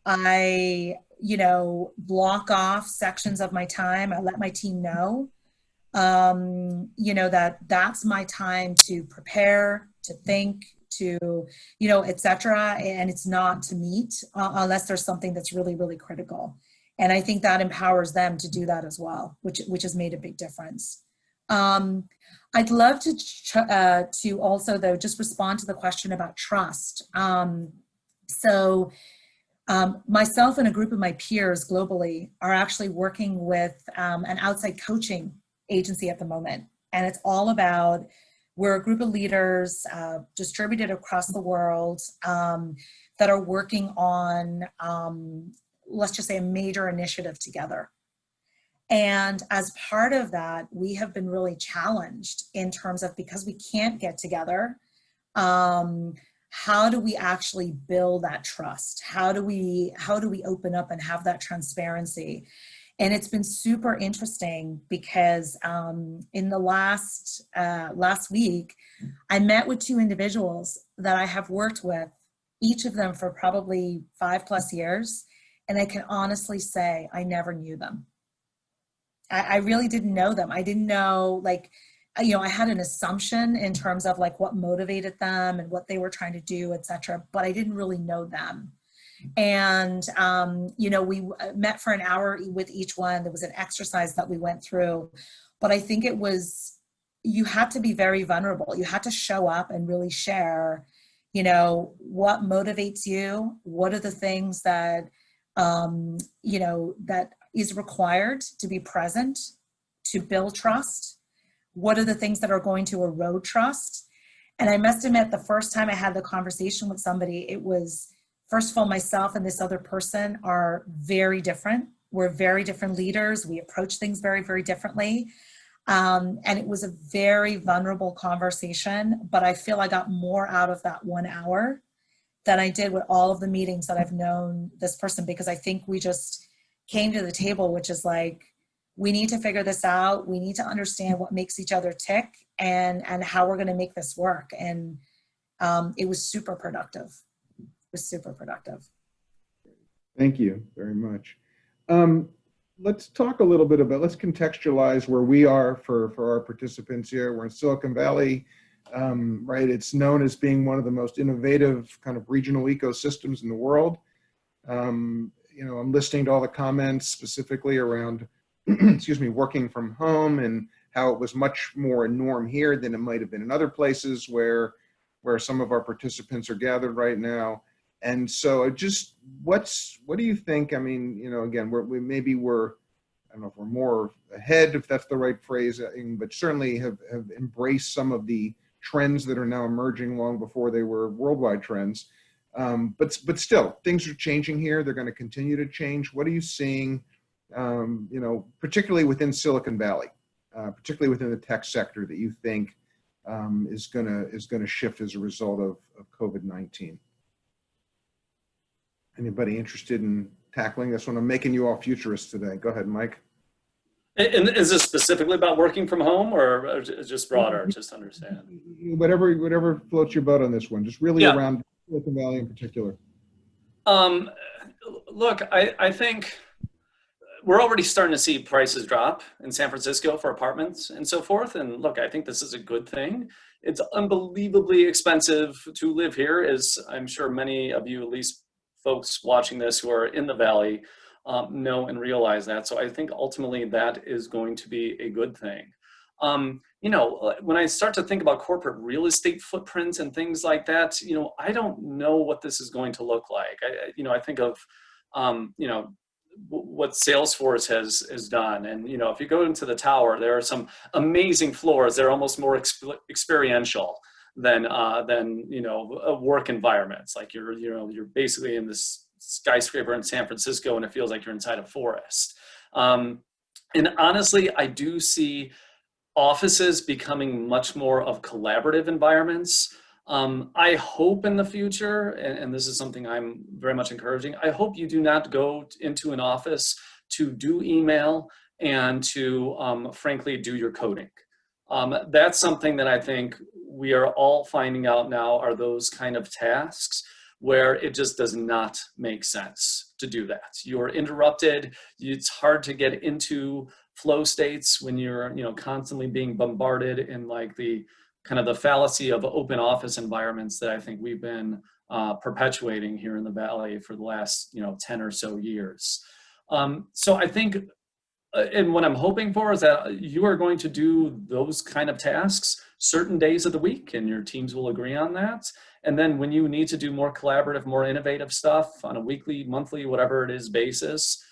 I, you know, block off sections of my time. I let my team know, you know, that's my time to prepare, to think, to, you know, etc. And it's not to meet unless there's something that's really, really critical. And I think that empowers them to do that as well, which has made a big difference. I'd love to also, though, just respond to the question about trust. Myself and a group of my peers globally are actually working with an outside coaching agency at the moment. And it's all about, we're a group of leaders distributed across the world that are working on, let's just say, a major initiative together. And as part of that, we have been really challenged in terms of, because we can't get together, how do we actually build that trust? How do we open up and have that transparency? And it's been super interesting because in the last week, I met with 2 individuals that I have worked with, each of them for probably 5+ years. And I can honestly say I never knew them. I really didn't know them. I didn't know, like, you know, I had an assumption in terms of like what motivated them and what they were trying to do, etc. But I didn't really know them. And, you know, we met for an hour with each one. There was an exercise that we went through, but I think it was, you had to be very vulnerable. You had to show up and really share, you know, what motivates you. What are the things that, you know, that is required to be present, to build trust? What are the things that are going to erode trust? And I must admit, the first time I had the conversation with somebody, it was, first of all, myself and this other person are very different. We're very different leaders. We approach things very, very differently. And it was a very vulnerable conversation, but I feel I got more out of that 1 hour than I did with all of the meetings that I've known this person, because I think we just came to the table, which is like, we need to figure this out. We need to understand what makes each other tick and how we're going to make this work. And it was super productive. It was super productive. Thank you very much. let's talk a little bit about, let's contextualize where we are for our participants here. We're in Silicon Valley, right? It's known as being one of the most innovative kind of regional ecosystems in the world. You know, I'm listening to all the comments specifically around, excuse me, working from home and how it was much more a norm here than it might have been in other places where some of our participants are gathered right now. And so just what do you think? I mean, you know, again, I don't know if we're more ahead, if that's the right phrase, but certainly have embraced some of the trends that are now emerging long before they were worldwide trends. But still, things are changing here. They're going to continue to change. What are you seeing, you know, particularly within Silicon Valley, particularly within the tech sector, that you think is going to shift as a result of COVID-19? Anybody interested in tackling this one? I'm making you all futurists today. Go ahead, Mike. And is this specifically about working from home, or just broader, just to understand? Whatever floats your boat on this one, just really Yeah. around Silicon Valley in particular. Look, I think we're already starting to see prices drop in San Francisco for apartments and so forth. And look, I think this is a good thing. It's unbelievably expensive to live here, as I'm sure many of you, at least folks watching this who are in the Valley, know and realize that. So I think ultimately that is going to be a good thing. You know, when I start to think about corporate real estate footprints and things like that, you know, I don't know what this is going to look like. I think of, you know, what Salesforce has done. And, you know, if you go into the tower, there are some amazing floors. They're almost more experiential than you know, work environments. Like you're basically in this skyscraper in San Francisco and it feels like you're inside a forest. And honestly, I do see offices becoming much more of collaborative environments. I hope in the future, and this is something I'm very much encouraging, I hope you do not go into an office to do email and to frankly do your coding. That's something that I think we are all finding out now are those kind of tasks where it just does not make sense to do that. You're interrupted. It's hard to get into flow states when you're, you know, constantly being bombarded in like the kind of the fallacy of open office environments that I think we've been perpetuating here in the Valley for the last, you know, 10 or so years. So I think, and what I'm hoping for is that you are going to do those kind of tasks certain days of the week, and your teams will agree on that. And then when you need to do more collaborative, more innovative stuff on a weekly, monthly, whatever it is basis,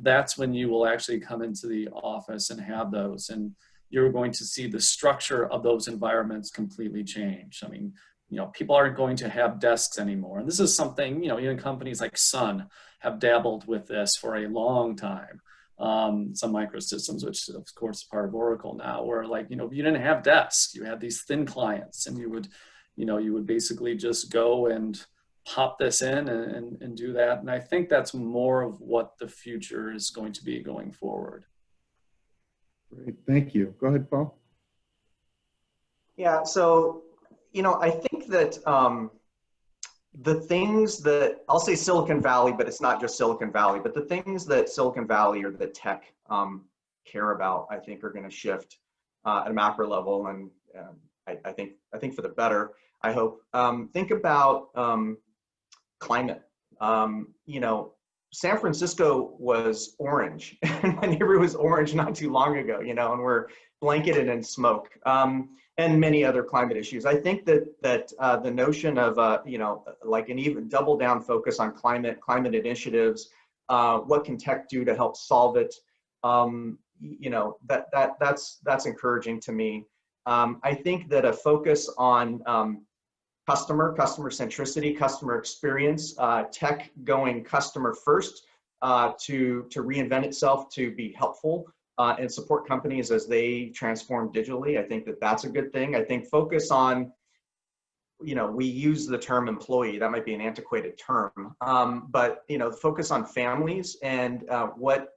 that's when you will actually come into the office and have those. And you're going to see the structure of those environments completely change. I mean, you know, people aren't going to have desks anymore. And this is something, you know, even companies like Sun have dabbled with this for a long time. Some Microsystems, which of course is part of Oracle now, where like, you know, you didn't have desks, you had these thin clients, and you would basically just go and pop this in and do that. And I think that's more of what the future is going to be going forward. Great, thank you. Go ahead, Paul. Yeah, so, you know, I think that the things that, I'll say Silicon Valley, but it's not just Silicon Valley, but the things that Silicon Valley or the tech care about, I think are going to shift at a macro level. And I think for the better, I hope. Think about climate. You know, San Francisco was orange, and my neighborhood was orange not too long ago, you know, and we're blanketed in smoke, and many other climate issues. I think that the notion of, you know, like an even double down focus on climate initiatives, what can tech do to help solve it? You know, that's encouraging to me. I think that a focus on customer centricity, customer experience, tech going customer first to reinvent itself, to be helpful and support companies as they transform digitally. I think that that's a good thing. I think focus on, you know, we use the term employee, that might be an antiquated term, but, you know, focus on families and what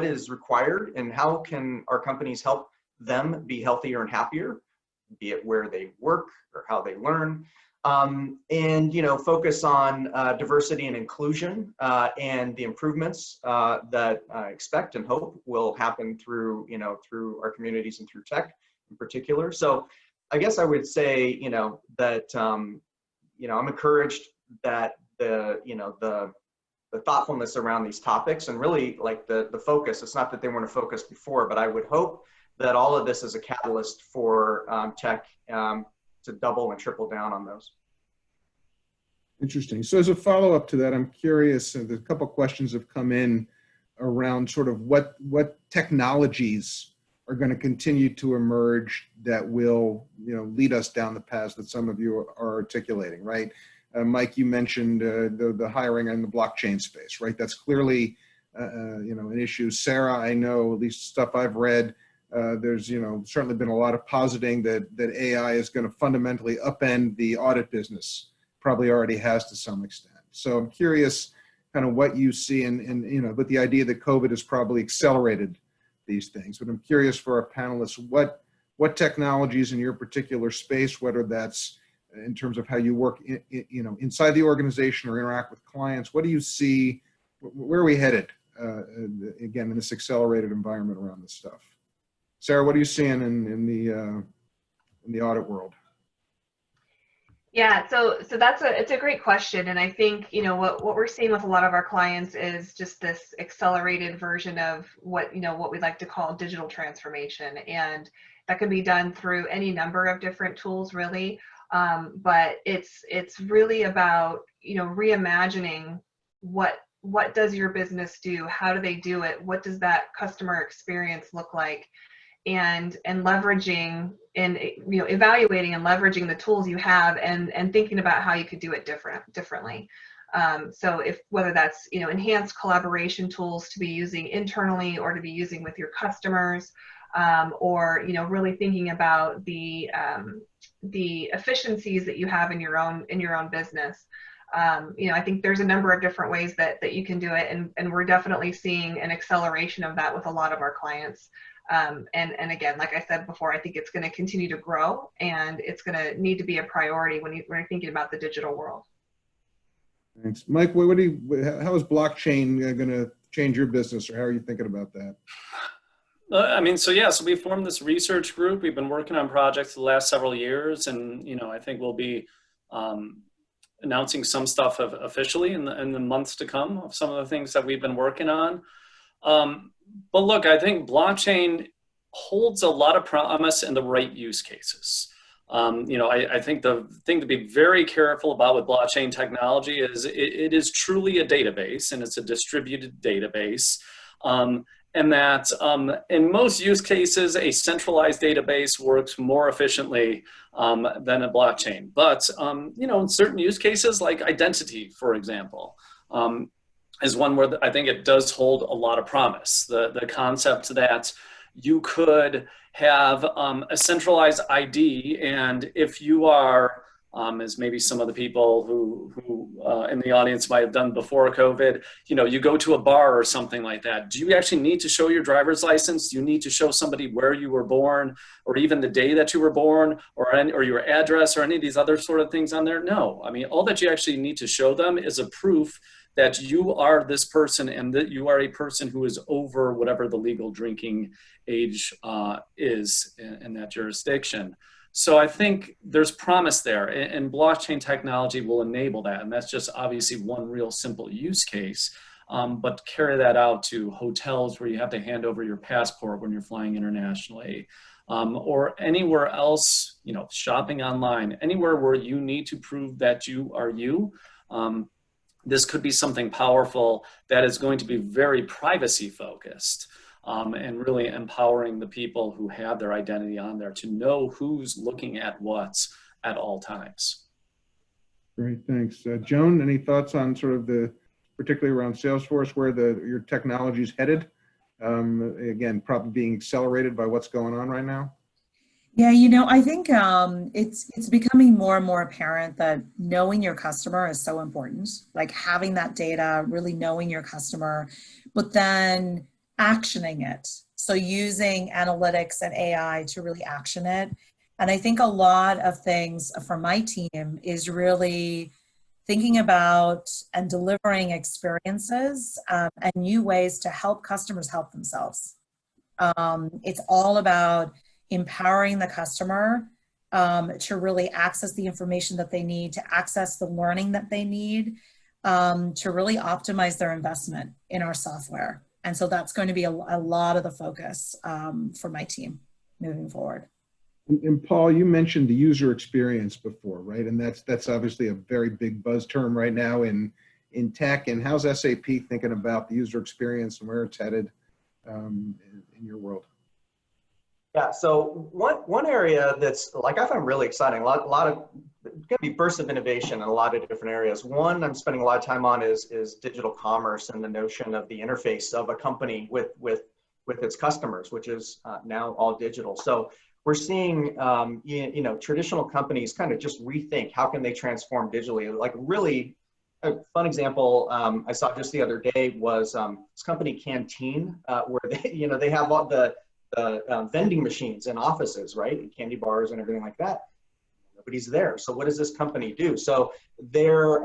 is required and how can our companies help them be healthier and happier, be it where they work or how they learn. and focus on diversity and inclusion and the improvements that I expect and hope will happen through through our communities and through tech in particular. So I guess I would say that I'm encouraged that the thoughtfulness around these topics and really like the focus. It's not that they weren't a focus before, but I would hope that all of this is a catalyst for tech to double and triple down on those. Interesting. So as a follow-up to that, I'm curious, a couple of questions have come in around sort of what technologies are going to continue to emerge that will lead us down the paths that some of you are articulating, right? Mike, you mentioned the hiring in the blockchain space, right? That's clearly an issue. Sarah, I know, at least stuff I've read, there's certainly been a lot of positing that AI is going to fundamentally upend the audit business, probably already has to some extent. So I'm curious kind of what you see but the idea that COVID has probably accelerated these things. But I'm curious for our panelists, what technologies in your particular space, whether that's in terms of how you work inside the organization or interact with clients, what do you see, where are we headed again in this accelerated environment around this stuff? Sarah, what are you seeing in the audit world? Yeah, so it's a great question, and I think what we're seeing with a lot of our clients is just this accelerated version of what we like to call digital transformation, and that can be done through any number of different tools, really. But it's really about reimagining what does your business do, how do they do it, what does that customer experience look like, and leveraging and evaluating and leveraging the tools you have and thinking about how you could do it differently. So whether that's enhanced collaboration tools to be using internally or to be using with your customers, or really thinking about the efficiencies that you have in your own business. I think there's a number of different ways that you can do it, and we're definitely seeing an acceleration of that with a lot of our clients. And again, like I said before, I think it's going to continue to grow, and it's going to need to be a priority when you're thinking about the digital world. Thanks. Mike, how is blockchain going to change your business, or how are you thinking about that? So we formed this research group. We've been working on projects the last several years, and I think we'll be announcing some stuff officially in the months to come of some of the things that we've been working on. But look, I think blockchain holds a lot of promise in the right use cases. I think the thing to be very careful about with blockchain technology is it is truly a database, and it's a distributed database. And that in most use cases, a centralized database works more efficiently than a blockchain. But in certain use cases, like identity, for example, is one where I think it does hold a lot of promise. The concept that you could have a centralized ID, and if you are, as maybe some of the people who in the audience might have done before COVID, you go to a bar or something like that. Do you actually need to show your driver's license? Do you need to show somebody where you were born, or even the day that you were born, or your address, or any of these other sort of things on there? No. I mean, all that you actually need to show them is a proof that you are this person, and that you are a person who is over whatever the legal drinking age is in that jurisdiction. So I think there's promise there, and blockchain technology will enable that. And that's just obviously one real simple use case. But carry that out to hotels where you have to hand over your passport when you're flying internationally, or anywhere else, shopping online, anywhere where you need to prove that you are you. This could be something powerful that is going to be very privacy focused. And really empowering the people who have their identity on there to know who's looking at what at all times. Great, thanks. Joan, any thoughts on sort of particularly around Salesforce, where your technology is headed? Again, probably being accelerated by what's going on right now. Yeah, I think it's becoming more and more apparent that knowing your customer is so important, like having that data, really knowing your customer, but then actioning it. So using analytics and AI to really action it. And I think a lot of things for my team is really thinking about and delivering experiences and new ways to help customers help themselves. It's all about empowering the customer to really access the information that they need, to access the learning that they need, to really optimize their investment in our software. And so that's going to be a lot of the focus for my team moving forward. And Paul, you mentioned the user experience before, right? And that's obviously a very big buzz term right now in tech. And how's SAP thinking about the user experience and where it's headed in your world? Yeah, so one area that's like I find really exciting, a lot of going to be bursts of innovation in a lot of different areas. One I'm spending a lot of time on is digital commerce and the notion of the interface of a company with its customers, which is now all digital. So we're seeing traditional companies kind of just rethink how can they transform digitally. Like really a fun example I saw just the other day was this company Canteen, where they have all the vending machines in offices, right? And candy bars and everything like that. Nobody's there. So what does this company do? So they're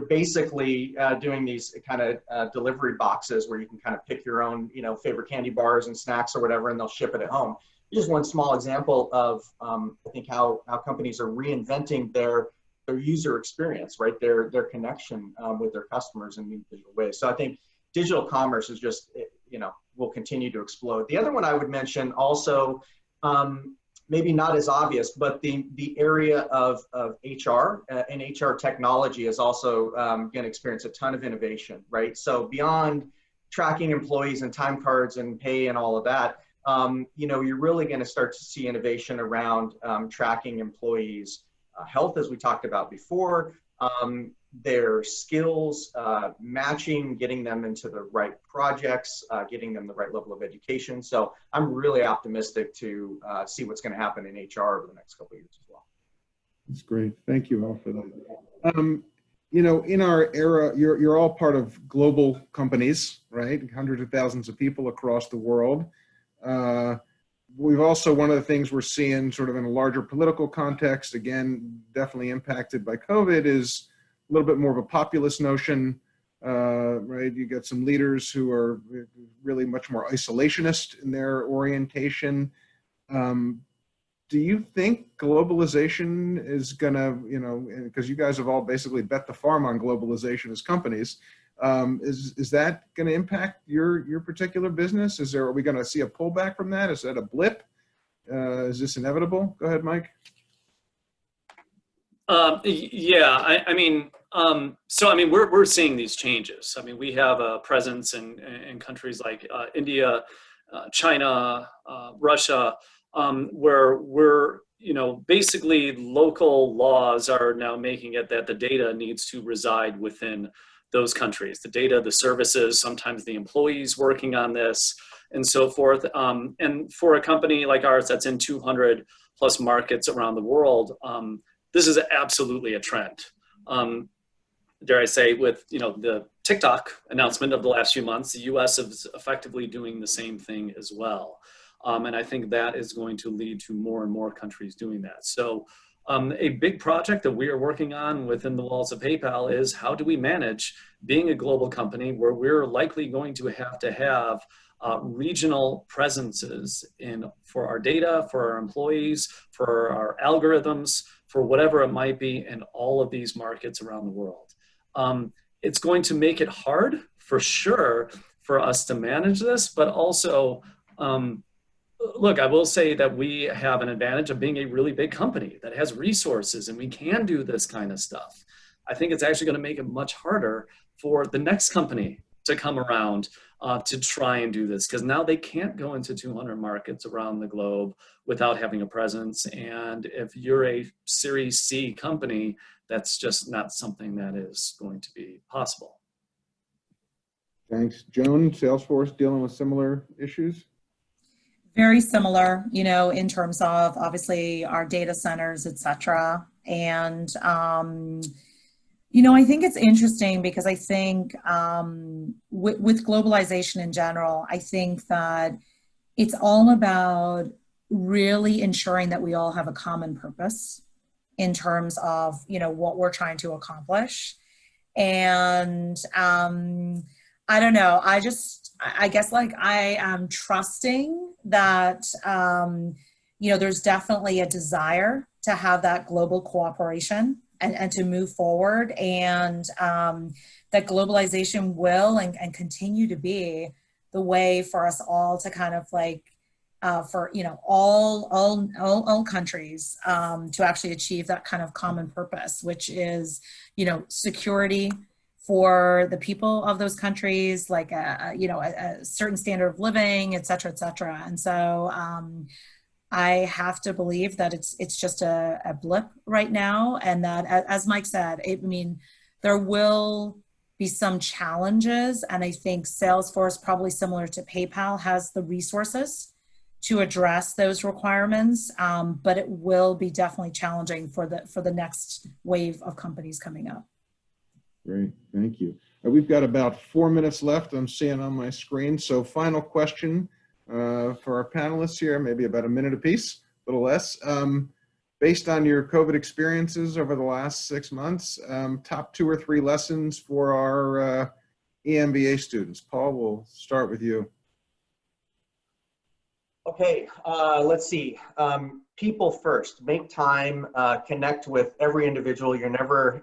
basically doing these kind of delivery boxes where you can kind of pick your own, favorite candy bars and snacks or whatever, and they'll ship it at home. Just one small example of I think how companies are reinventing their user experience, right? Their connection with their customers in new digital ways. So I think digital commerce is just, will continue to explode. The other one I would mention also, maybe not as obvious, but the area of HR and HR technology is also going to experience a ton of innovation, right? So beyond tracking employees and time cards and pay and all of that, you're really going to start to see innovation around tracking employees' health, as we talked about before, their skills, matching, getting them into the right projects, getting them the right level of education. So I'm really optimistic to see what's going to happen in HR over the next couple of years as well. That's great. Thank you all for that. In our era, you're all part of global companies, right? Hundreds of thousands of people across the world. We've also, one of the things we're seeing sort of in a larger political context, again, definitely impacted by COVID, is a little bit more of a populist notion, right? You get some leaders who are really much more isolationist in their orientation. Do you think globalization is gonna, because you guys have all basically bet the farm on globalization as companies, is that going to impact your particular business? Are we going to see a pullback from that? Is that a blip? Is this inevitable? Go ahead, Mike. Yeah, we're seeing these changes. I mean, we have a presence in countries like India, China, Russia, where we're, basically local laws are now making it that the data needs to reside within those countries, the data, the services, sometimes the employees working on this and so forth. And for a company like ours that's in 200 plus markets around the world, this is absolutely a trend. Dare I say, with the TikTok announcement of the last few months, the US is effectively doing the same thing as well. And I think that is going to lead to more and more countries doing that. So a big project that we are working on within the walls of PayPal is how do we manage being a global company where we're likely going to have regional presences for our data, for our employees, for our algorithms, for whatever it might be in all of these markets around the world. It's going to make it hard for sure for us to manage this, but also, look, I will say that we have an advantage of being a really big company that has resources and we can do this kind of stuff. I think it's actually going to make it much harder for the next company to come around to try and do this, because now they can't go into 200 markets around the globe without having a presence. And if you're a Series C company, that's just not something that is going to be possible. Thanks. Joan, Salesforce dealing with similar issues? Very similar, in terms of obviously our data centers, et cetera. And, I think it's interesting because I think with globalization in general, I think that it's all about really ensuring that we all have a common purpose in terms of, what we're trying to accomplish. And I don't know, I guess like I am trusting that, there's definitely a desire to have that global cooperation and to move forward, and that globalization will and continue to be the way for us all to kind of like, for all countries to actually achieve that kind of common purpose, which is security for the people of those countries, like a certain standard of living, et cetera, et cetera. And so I have to believe that it's just a blip right now, and that, as Mike said, there will be some challenges, and I think Salesforce, probably similar to PayPal, has the resources to address those requirements, but it will be definitely challenging for the next wave of companies coming up. Great, thank you. We've got about 4 minutes left, I'm seeing on my screen. So final question for our panelists here, maybe about a minute apiece, a little less. Based on your COVID experiences over the last 6 months, top 2 or 3 lessons for our EMBA students. Paul, we'll start with you. Okay, let's see. People first. Make time, connect with every individual. You're never,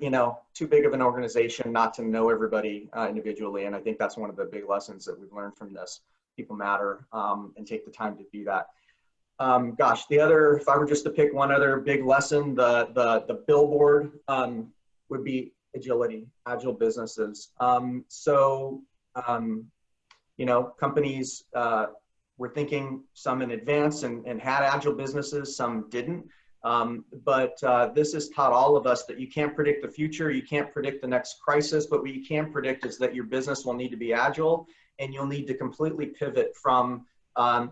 too big of an organization not to know everybody individually. And I think that's one of the big lessons that we've learned from this. People matter, and take the time to do that. Gosh, if I were just to pick one other big lesson, the billboard would be agility, agile businesses. Companies were thinking some in advance and had agile businesses, some didn't. But this has taught all of us that you can't predict the future, you can't predict the next crisis, but what you can predict is that your business will need to be agile, and you'll need to completely pivot from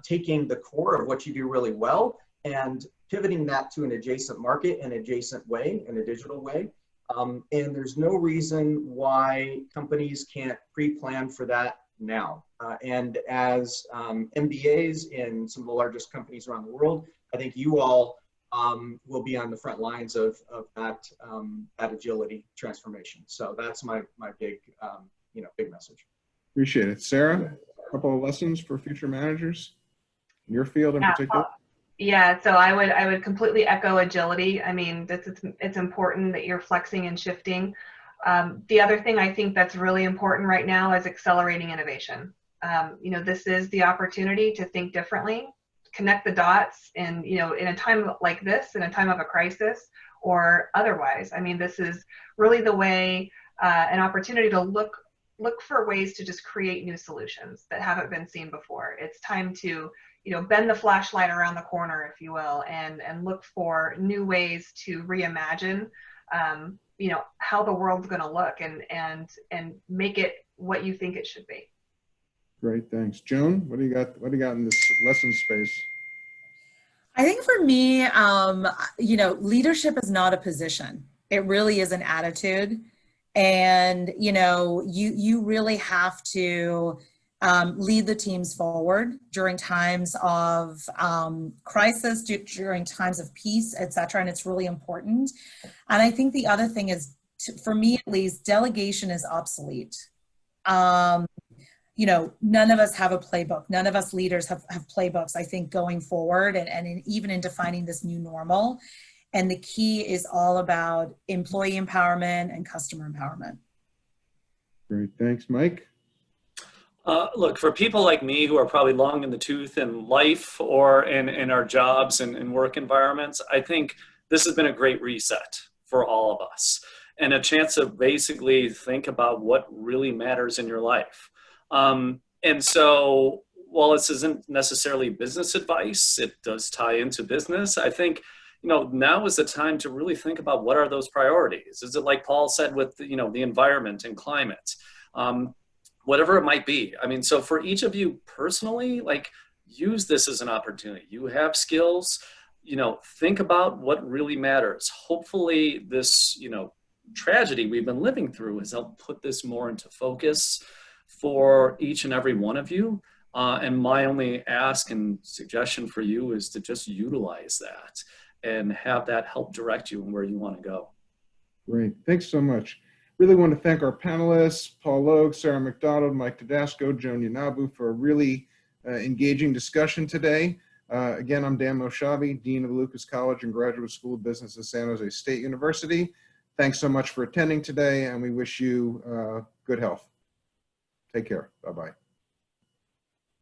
taking the core of what you do really well and pivoting that to an adjacent market, an adjacent way, in a digital way. And there's no reason why companies can't pre-plan for that now. And as MBAs in some of the largest companies around the world, I think you all will be on the front lines of that agility transformation. So that's my big, big message. Appreciate it. Sarah, a couple of lessons for future managers in your field in particular? Yeah, so I would completely echo agility. I mean, it's important that you're flexing and shifting. The other thing I think that's really important right now is accelerating innovation. This is the opportunity to think differently, connect the dots, and in a time like this, in a time of a crisis or otherwise. I mean, this is really the way, an opportunity to look for ways to just create new solutions that haven't been seen before. It's time to bend the flashlight around the corner, if you will, and look for new ways to reimagine how the world's going to look and make it what you think it should be. Great, thanks. Joan, what do you got in this lesson space? I think for me, leadership is not a position. It really is an attitude. And, you really have to lead the teams forward during times of crisis, during times of peace, et cetera. And it's really important. And I think the other thing is, for me at least, delegation is obsolete. None of us have a playbook. None of us leaders have playbooks, I think, going forward and even in defining this new normal. And the key is all about employee empowerment and customer empowerment. Great, thanks. Mike? Look, for people like me who are probably long in the tooth in life or in our jobs and work environments, I think this has been a great reset for all of us and a chance to basically think about what really matters in your life. And so while this isn't necessarily business advice, it does tie into business. I think, now is the time to really think about what are those priorities. Is it like Paul said with, the environment and climate, whatever it might be. I mean, so for each of you personally, use this as an opportunity. You have skills, think about what really matters. Hopefully this, tragedy we've been living through has helped put this more into focus for each and every one of you. And my only ask and suggestion for you is to just utilize that and have that help direct you in where you want to go. Great. Thanks so much. Really want to thank our panelists, Paul Logue, Sarah McDonald, Mike Tedasco, Joan Yanabu, for a really engaging discussion today. Again, I'm Dan Moshavi, Dean of the Lucas College and Graduate School of Business at San Jose State University. Thanks so much for attending today, and we wish you good health. Take care. Bye-bye.